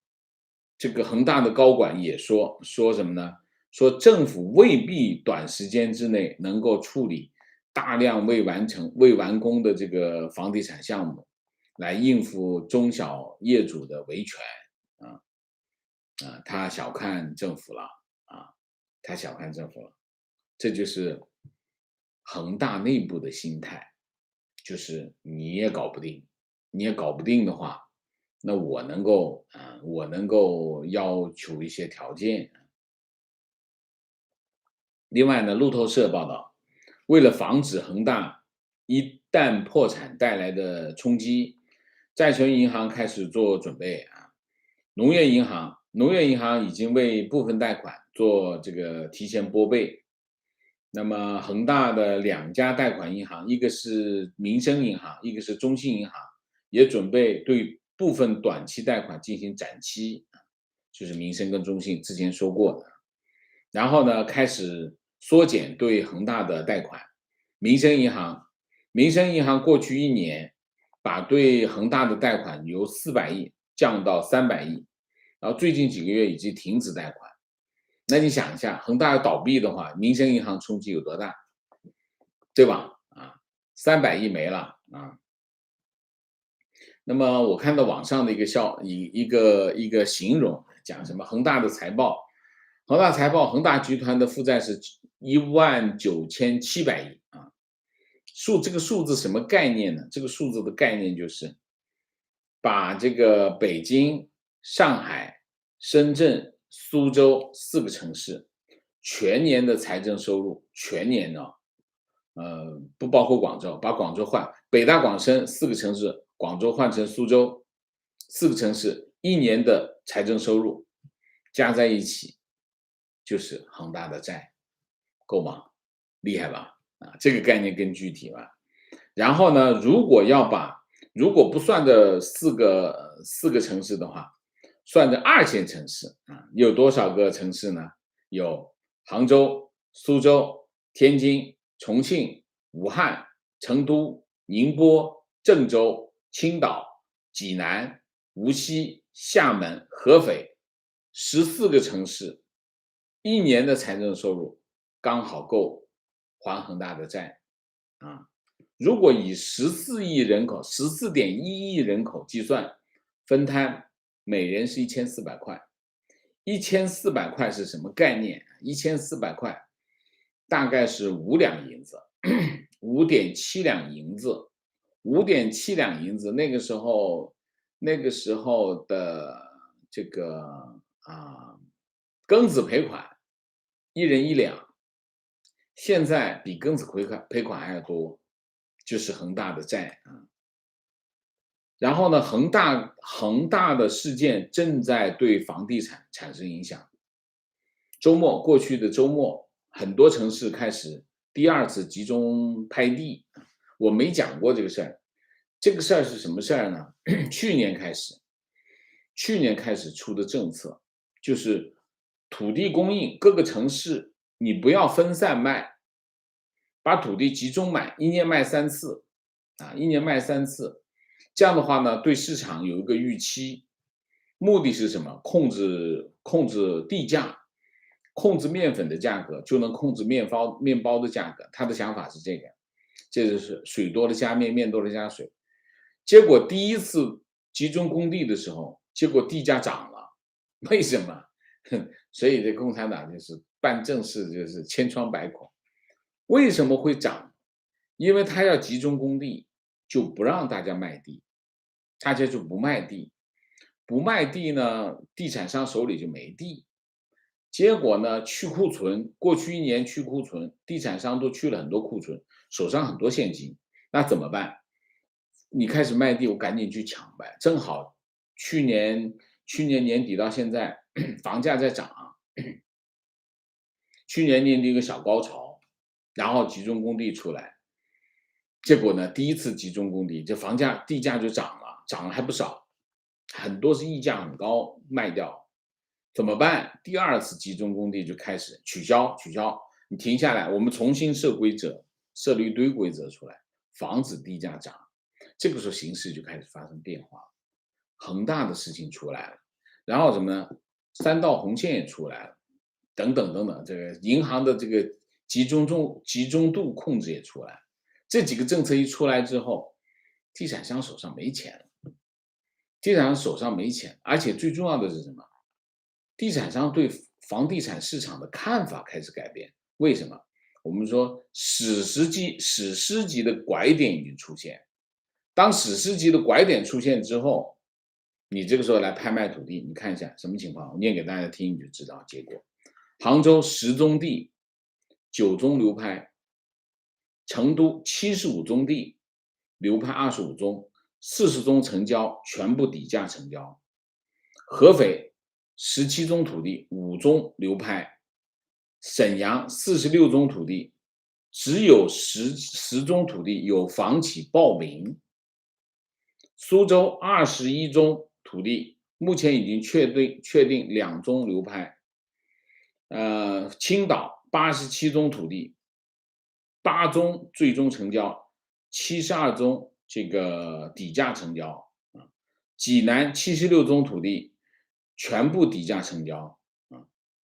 A: 这个恒大的高管也说什么呢？说政府未必短时间之内能够处理大量未完工的这个房地产项目，来应付中小业主的维权。啊他小看政府了。啊，他小看政府了。这就是恒大内部的心态，就是你也搞不定，你也搞不定的话，那我能够要求一些条件。另外呢，路透社报道，为了防止恒大一旦破产带来的冲击，债权银行开始做准备啊。农业银行已经为部分贷款做这个提前拨备。那么恒大的2家贷款银行，一个是民生银行，一个是中信银行，也准备对部分短期贷款进行展期，就是民生跟中信之前说过的。然后呢，开始缩减对恒大的贷款。民生银行过去1年把对恒大的贷款由400亿降到300亿，然后最近几个月已经停止贷款。那你想一下，恒大要倒闭的话，民生银行冲击有多大，对吧？300亿没了啊。那么我看到网上的一个形容，讲什么恒大的财报，恒大集团的负债是19700亿啊。这个数字什么概念呢？这个数字的概念就是把这个北京、上海、深圳、苏州4个城市全年的财政收入，全年呢，不包括广州，把广州换北大广深4个城市，广州换成苏州4个城市1年的财政收入加在一起，就是恒大的债，够吗？厉害吧？这个概念更具体了。然后呢，如果不算这4个城市的话，算这2线城市有多少个城市呢？有杭州、苏州、天津、重庆、武汉、成都、宁波、郑州、青岛、济南、无锡、厦门、合肥14个城市1年的财政收入刚好够还恒大的债啊。如果以14.1亿人口计算，分摊每人是1400块。1400块是什么概念？1400块大概是5两银子，5.7两银子，5.7两银子。那个时候的这个庚子赔款1人1两，现在比庚子赔款还要多，就是恒大的债啊。然后呢，恒大的事件正在对房地产产生影响。过去的周末，很多城市开始第2次集中拍地。我没讲过这个事儿。这个事儿是什么事儿呢？去年开始出的政策，就是土地供应，各个城市你不要分散卖，把土地集中买，1年卖3次，1年卖3次。这样的话呢，对市场有一个预期，目的是什么？控制地价，控制面粉的价格，就能控制面包的价格。他的想法是这个，这就是水多了加面，面多了加水。结果第1次集中供地的时候，结果地价涨了，为什么？所以这共产党就是办正事就是千疮百孔。为什么会涨？因为他要集中供地，就不让大家卖地，大家就不卖地，不卖地呢，地产商手里就没地。结果呢，去库存，过去1年去库存，地产商都去了很多库存，手上很多现金，那怎么办？你开始卖地，我赶紧去抢呗。正好去年年底到现在，房价在涨，去年年底一个小高潮，然后集中供地出来。结果呢，第1次集中供地，这地价就涨了还不少。很多是溢价很高卖掉，怎么办？第二次集中供地就开始取消，你停下来，我们重新设规则，设了一堆规则出来，防止地价涨。这个时候形势就开始发生变化，恒大的事情出来了，然后什么呢？三道红线也出来了，等等等等，这个银行的这个集中度控制也出来了。这几个政策一出来之后，地产商手上没钱了，地产商手上没钱，而且最重要的是什么？地产商对房地产市场的看法开始改变。为什么？我们说史诗级的拐点已经出现。当史诗级的拐点出现之后，你这个时候来拍卖土地，你看一下什么情况？我念给大家听，你就知道结果。杭州10宗地9宗流拍，成都75宗地流拍25宗，40宗成交，全部底价成交。合肥17宗土地5宗流拍，沈阳46宗土地只有10宗土地有房企报名。苏州21宗土地目前已经确定2宗流拍。青岛87宗土地8宗最终成交，72宗这个底价成交。济南76宗土地全部底价成交。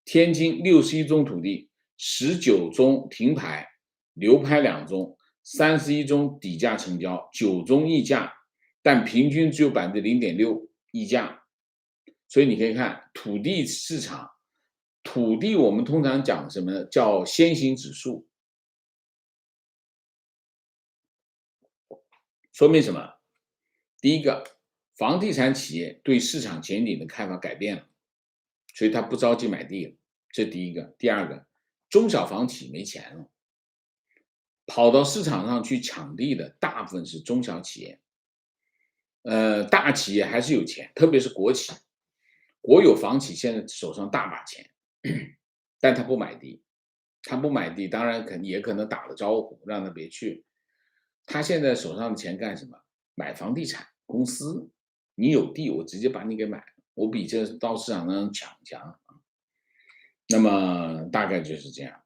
A: 天津61宗土地19宗停牌，流拍2宗，31宗底价成交，9宗溢价，但平均只有0.6%溢价。所以你可以看土地市场，土地我们通常讲什么呢？叫先行指数。说明什么？第一个，房地产企业对市场前景的看法改变了，所以他不着急买地了，这第一个。第二个，中小房企没钱了，跑到市场上去抢地的大部分是中小企业。大企业还是有钱，特别是国企，国有房企现在手上大把钱，但他不买地，当然也可能打了招呼让他别去。他现在手上的钱干什么？买房地产公司，你有地，我直接把你给买了，我比这到市场上强。那么大概就是这样。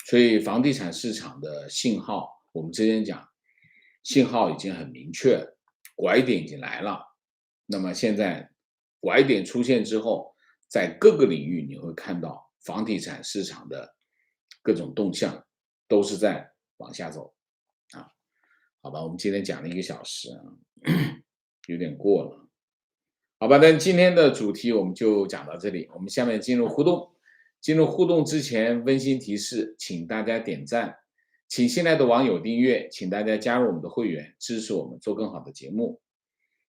A: 所以房地产市场的信号，我们之前讲，信号已经很明确了，拐点已经来了。那么现在拐点出现之后，在各个领域你会看到房地产市场的各种动向都是在往下走啊。好吧，我们今天讲了1个小时啊，有点过了。好吧，那今天的主题我们就讲到这里，我们下面进入互动。进入互动之前，温馨提示，请大家点赞，请新来的网友订阅，请大家加入我们的会员，支持我们做更好的节目。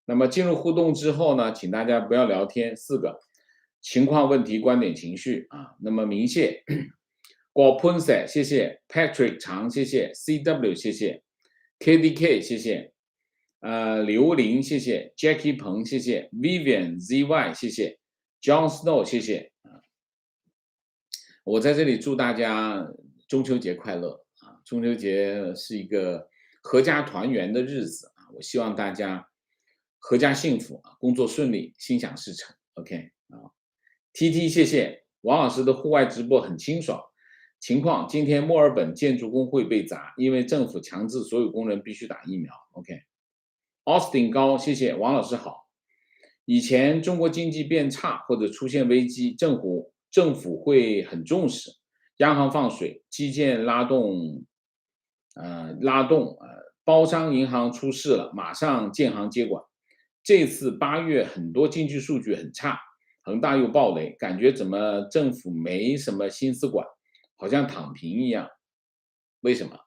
A: 那么进入互动之后呢，请大家不要聊天，4个情况、问题、观点、情绪啊。那么明谢果喷色，谢谢 Patrick 长，谢谢 CW， 谢谢 KDK， 谢谢刘玲，谢谢 Jackie 彭，谢谢 Vivian ZY， 谢谢 John Snow， 谢谢。我在这里祝大家中秋节快乐啊！中秋节是一个阖家团圆的日子啊，我希望大家阖家幸福啊，工作顺利，心想事成。OK 啊 ，TT 谢谢王老师的户外直播很清爽。情况：今天墨尔本建筑工会被砸，因为政府强制所有工人必须打疫苗。OK，Austin 高谢谢王老师好。以前中国经济变差或者出现危机，政府会很重视，央行放水，基建拉动，包商银行出事了，马上建行接管。这次8月很多经济数据很差，恒大又暴雷，感觉怎么政府没什么心思管，好像躺平一样。为什么？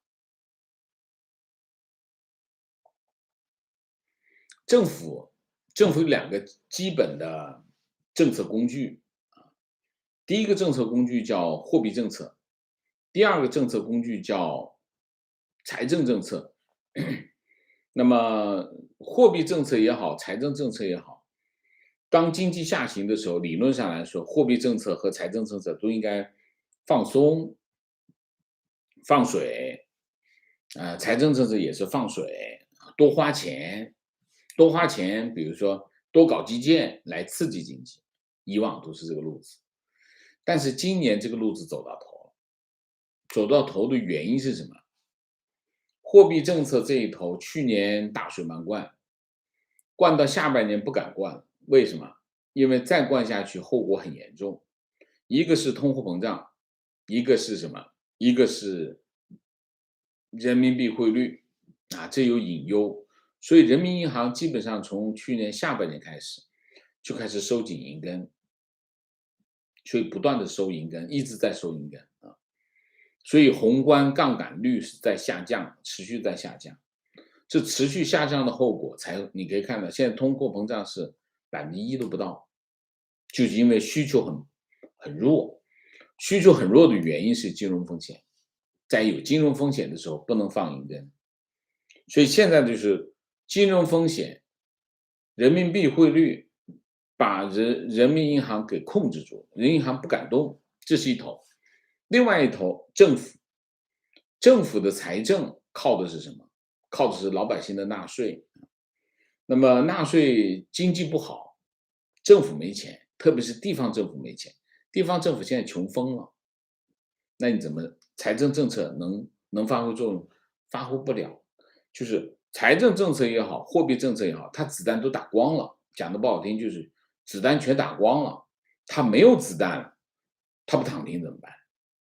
A: 政府有2个基本的政策工具。第一个政策工具叫货币政策，第2个政策工具叫财政政策。那么货币政策也好，财政政策也好，当经济下行的时候，理论上来说，货币政策和财政政策都应该放松、放水，财政政策也是放水，多花钱，比如说多搞基建来刺激经济，以往都是这个路子。但是今年这个路子走到头了，走到头的原因是什么？货币政策这一头，去年大水漫灌，灌到下半年不敢灌了。为什么？因为再灌下去后果很严重。一个是通货膨胀，一个是什么？一个是人民币汇率啊，这有隐忧。所以人民银行基本上从去年下半年开始就开始收紧银根，所以不断的收银根，一直在收银根啊。所以宏观杠杆率是在下降，持续在下降。这持续下降的后果你可以看到，现在通货膨胀是1%都不到，就是因为需求很弱。需求很弱的原因是金融风险，在有金融风险的时候不能放银根，所以现在就是金融风险，人民币汇率把人民银行给控制住，人民银行不敢动，这是一头。另外一头，政府的财政靠的是什么？靠的是老百姓的纳税。那么纳税经济不好，政府没钱，特别是地方政府没钱，地方政府现在穷疯了，那你怎么财政政策能发挥作用？发挥不了。就是财政政策也好，货币政策也好，它子弹都打光了，讲的不好听就是子弹全打光了，它没有子弹了，它不躺平怎么办？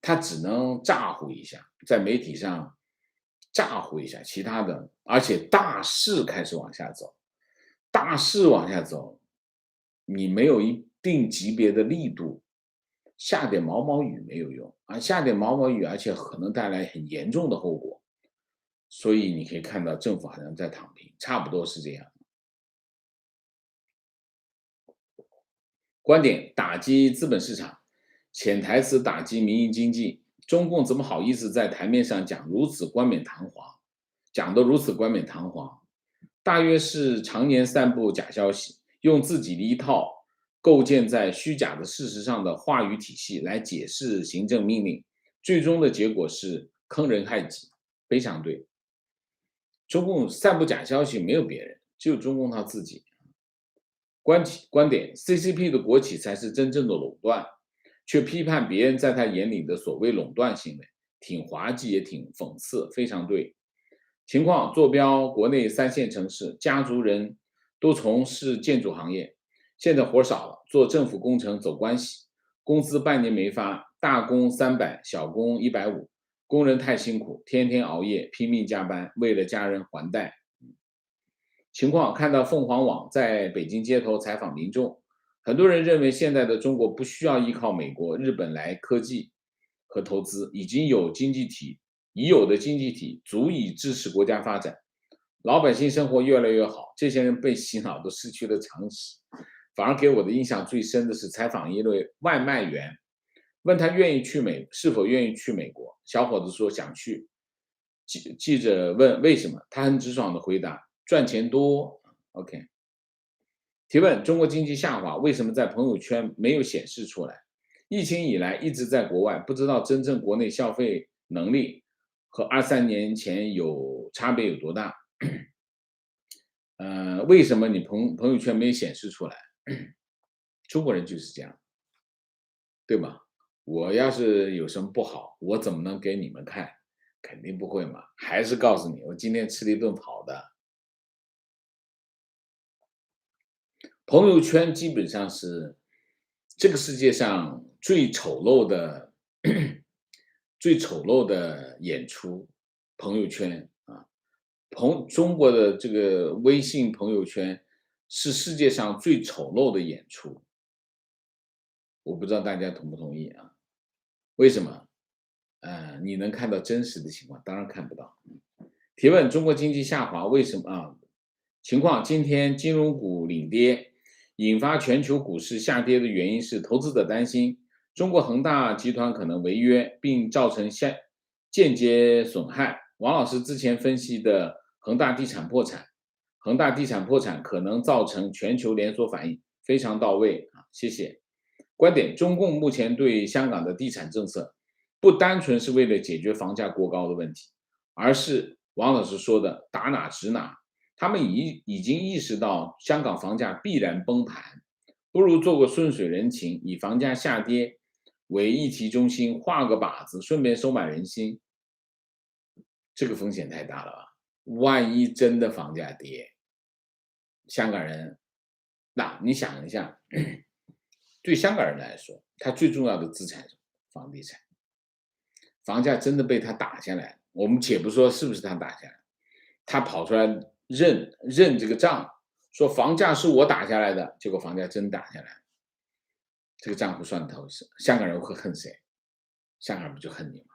A: 他只能咋呼一下，在媒体上咋呼一下，其他的，而且大势开始往下走，大势往下走，你没有一定级别的力度，下点毛毛雨没有用啊，下点毛毛雨，而且可能带来很严重的后果，所以你可以看到政府好像在躺平，差不多是这样。观点：打击资本市场，潜台词打击民营经济。中共怎么好意思在台面上讲如此冠冕堂皇，讲得如此冠冕堂皇？大约是常年散布假消息，用自己的一套构建在虚假的事实上的话语体系来解释行政命令，最终的结果是坑人害己，非常对。中共散布假消息没有别人，只有中共他自己。观点 ：CCP 的国企才是真正的垄断，却批判别人在他眼里的所谓垄断行为，挺滑稽也挺讽刺，非常对。情况：坐标国内3线城市，家族人都从事建筑行业，现在活少了，做政府工程走关系，工资半年没发，大工300，小工150，工人太辛苦，天天熬夜，拼命加班，为了家人还贷。情况：看到凤凰网在北京街头采访民众，很多人认为现在的中国不需要依靠美国、日本来科技和投资，已有的经济体足以支持国家发展，老百姓生活越来越好。这些人被洗脑都失去了常识，反而给我的印象最深的是采访一位外卖员，问他是否愿意去美国，小伙子说想去。记者问为什么，他很直爽的回答：赚钱多。OK。提问：中国经济下滑为什么在朋友圈没有显示出来？疫情以来一直在国外，不知道真正国内消费能力和23年前差别有多大？为什么你朋友圈没显示出来？中国人就是这样，对吧？我要是有什么不好，我怎么能给你们看？肯定不会嘛，还是告诉你，我今天吃了一顿好的。朋友圈基本上是这个世界上最丑陋的最丑陋的演出。朋友圈啊，中国的这个微信朋友圈是世界上最丑陋的演出。我不知道大家同不同意啊？为什么？你能看到真实的情况？当然看不到。提问：中国经济下滑为什么啊？情况：今天金融股领跌，引发全球股市下跌的原因是投资者担心中国恒大集团可能违约，并造成间接损害。王老师之前分析的恒大地产破产可能造成全球连锁反应，非常到位啊，谢谢。观点：中共目前对香港的地产政策不单纯是为了解决房价过高的问题，而是王老师说的打哪指哪，他们已经意识到香港房价必然崩盘，不如做个顺水人情，以房价下跌为议题中心，画个靶子，顺便收买人心。这个风险太大了吧？万一真的房价跌，香港人，那你想一下，对香港人来说，他最重要的资产是房地产。房价真的被他打下来，我们且不说是不是他打下来，他跑出来认这个账，说房价是我打下来的，结果房价真打下来，这个账不算透是香港人会恨谁？香港人不就恨你吗？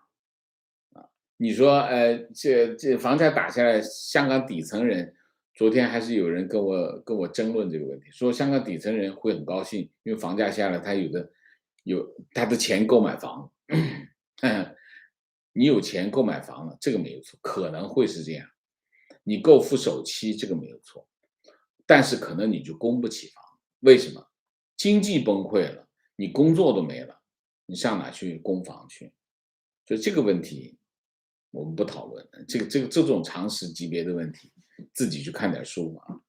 A: 你说这房价打下来，香港底层人昨天还是有人跟我争论这个问题，说香港底层人会很高兴，因为房价下来，他有他的钱购买房。你有钱购买房了，这个没有错，可能会是这样。你够付首期，这个没有错，但是可能你就供不起房，为什么？经济崩溃了，你工作都没了，你上哪去供房去？所以这个问题我们不讨论，这种常识级别的问题，自己去看点书啊。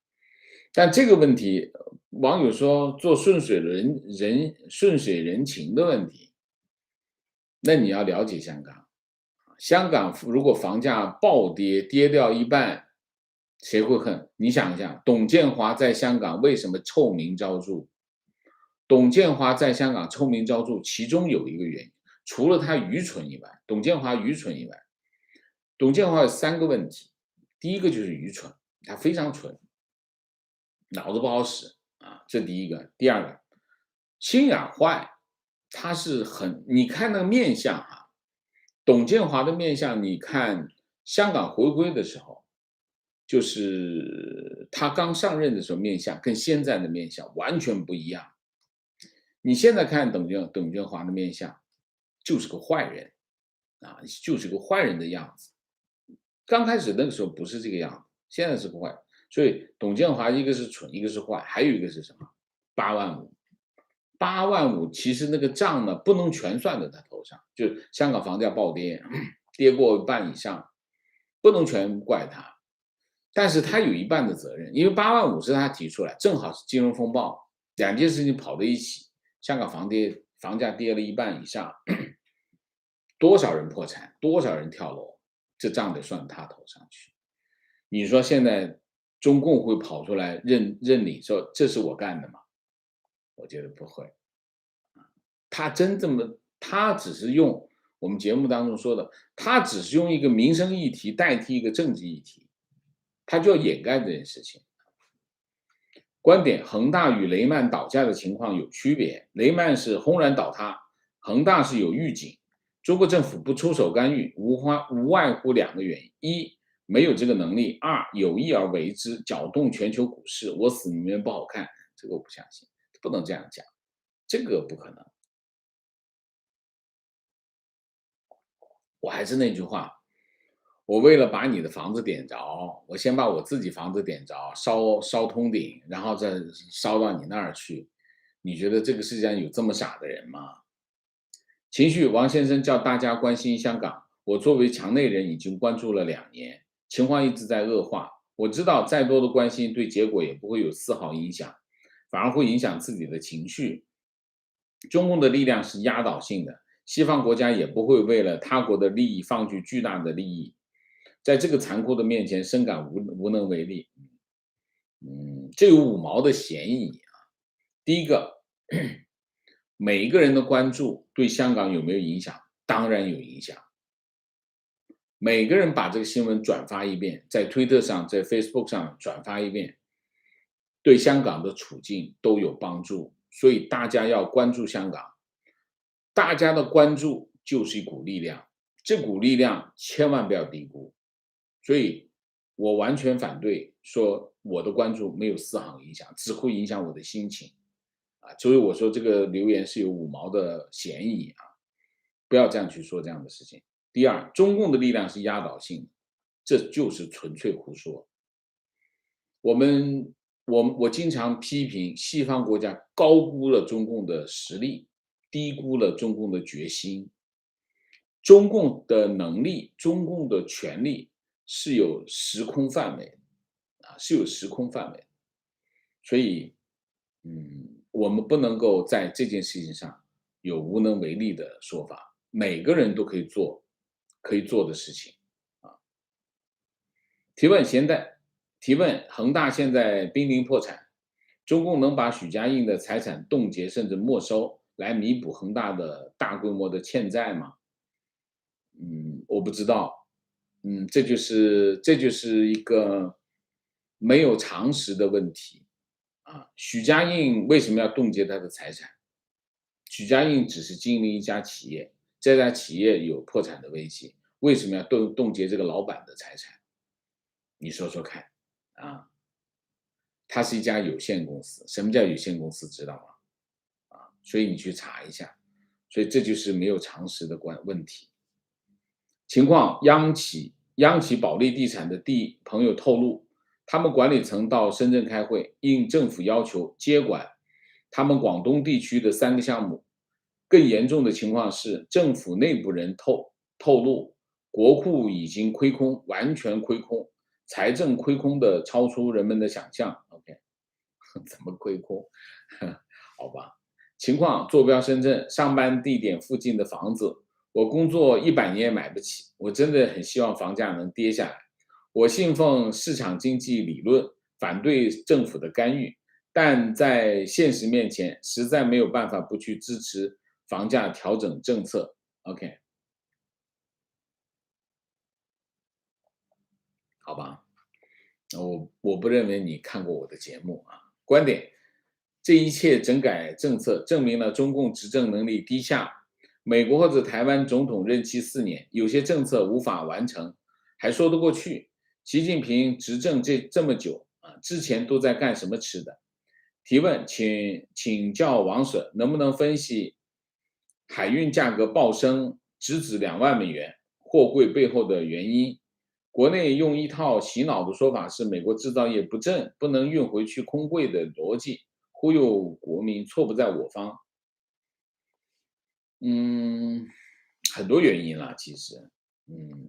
A: 但这个问题，网友说做顺水人情的问题，那你要了解香港。香港如果房价暴跌，跌掉一半，谁会恨？你想一下，董建华在香港为什么臭名昭著？董建华在香港臭名昭著，其中有一个原因，除了他愚蠢以外，董建华愚蠢以外，董建华有3个问题。第一个就是愚蠢，他非常蠢，脑子不好使啊，这第一个。第二个，心眼坏，他是你看那个面相啊。董建华的面相，你看香港回归的时候，就是他刚上任的时候面相跟现在的面相完全不一样。你现在看董建华的面相，就是个坏人啊，就是个坏人的样子。刚开始那个时候不是这个样子，现在是个坏人。所以董建华一个是蠢，一个是坏，还有一个是什么？8万五。8万五，其实那个账呢不能全算在他头上，就香港房价暴跌，跌过一半以上，不能全怪他，但是他有一半的责任，因为8万五是他提出来，正好是金融风暴2件事情跑在一起，香港房价跌了一半以上，多少人破产，多少人跳楼，这账得算他头上去。你说现在中共会跑出来认领说这是我干的吗？我觉得不会，他只是用我们节目当中说的，他只是用一个民生议题代替一个政治议题，他就要掩盖这件事情。观点：恒大与雷曼倒下的情况有区别，雷曼是轰然倒塌，恒大是有预警。中国政府不出手干预，无外乎2个原因：一，没有这个能力；二，有意而为之，搅动全球股市。我死你们不好看，这个我不相信。不能这样讲，这个不可能。我还是那句话，我为了把你的房子点着，我先把我自己房子点着，烧通顶，然后再烧到你那儿去。你觉得这个世界上有这么傻的人吗？情绪，王先生叫大家关心香港。我作为墙内人，已经关注了2年，情况一直在恶化。我知道再多的关心对结果也不会有丝毫影响。反而会影响自己的情绪。中共的力量是压倒性的，西方国家也不会为了他国的利益放弃巨大的利益，在这个残酷的面前深感无能为力。这有5毛的嫌疑啊。第一个，每一个人的关注对香港有没有影响？当然有影响。每个人把这个新闻转发一遍，在推特上，在 Facebook 上转发一遍，对香港的处境都有帮助，所以大家要关注香港。大家的关注就是一股力量，这股力量千万不要低估。所以我完全反对说我的关注没有丝毫影响，只会影响我的心情啊。所以我说这个留言是有5毛的嫌疑啊，不要这样去说这样的事情。第二，中共的力量是压倒性的，这就是纯粹胡说。我经常批评西方国家高估了中共的实力，低估了中共的决心。中共的能力，中共的权力是有时空范围啊，是有时空范围，所以我们不能够在这件事情上有无能为力的说法，每个人都可以做的事情啊。提问：恒大现在濒临破产，中共能把许家印的财产冻结甚至没收，来弥补恒大的大规模的欠债吗？我不知道。这就是一个没有常识的问题啊。许家印为什么要冻结他的财产？许家印只是经营一家企业，这家企业有破产的危机，为什么要冻结这个老板的财产？你说说看啊。它是一家有限公司，什么叫有限公司知道吗？所以你去查一下，所以这就是没有常识的问题。情况，央企保利地产的朋友透露，他们管理层到深圳开会，应政府要求接管他们广东地区的3个项目。更严重的情况是，政府内部人透露，国库已经亏空，完全亏空，财政亏空的超出人们的想象。OK，怎么亏空？好吧。情况，坐标深圳，上班地点附近的房子，我工作100年也买不起，我真的很希望房价能跌下来。我信奉市场经济理论，反对政府的干预，但在现实面前，实在没有办法不去支持房价调整政策。OK， 好吧。我不认为你看过我的节目啊。观点：这一切整改政策证明了中共执政能力低下。美国或者台湾总统任期4年，有些政策无法完成，还说得过去。习近平执政这么久啊，之前都在干什么吃的？提问，请教王 Sir， 能不能分析海运价格暴升，直指2万美元，货柜背后的原因？国内用一套洗脑的说法是美国制造业不振，不能运回去空柜的逻辑，忽悠国民，错不在我方。嗯，很多原因啦，其实。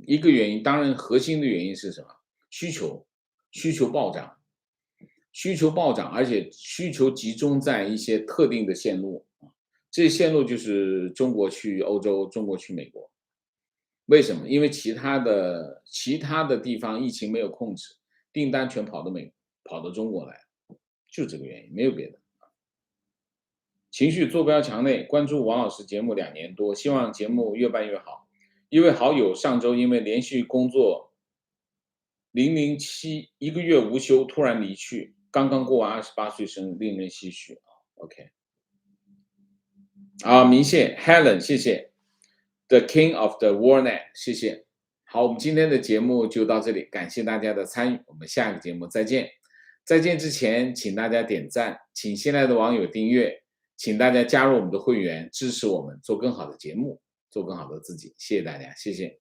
A: 一个原因，当然核心的原因是什么？需求，需求暴涨，需求暴涨，而且需求集中在一些特定的线路啊。这些线路就是中国去欧洲，中国去美国。为什么？因为其他的地方疫情没有控制，订单全跑到中国来，就这个原因，没有别的。情绪坐标墙内，关注王老师节目2年多，希望节目越办越好。一位好友上周因为连续工作0071个月无休，突然离去，刚刚过完28岁生日，令人唏嘘啊。OK， 明谢 Helen， 谢谢 The King of the Warnet， 谢谢。好，我们今天的节目就到这里，感谢大家的参与，我们下个节目再见。再见之前，请大家点赞，请新来的网友订阅，请大家加入我们的会员，支持我们做更好的节目，做更好的自己。谢谢大家，谢谢。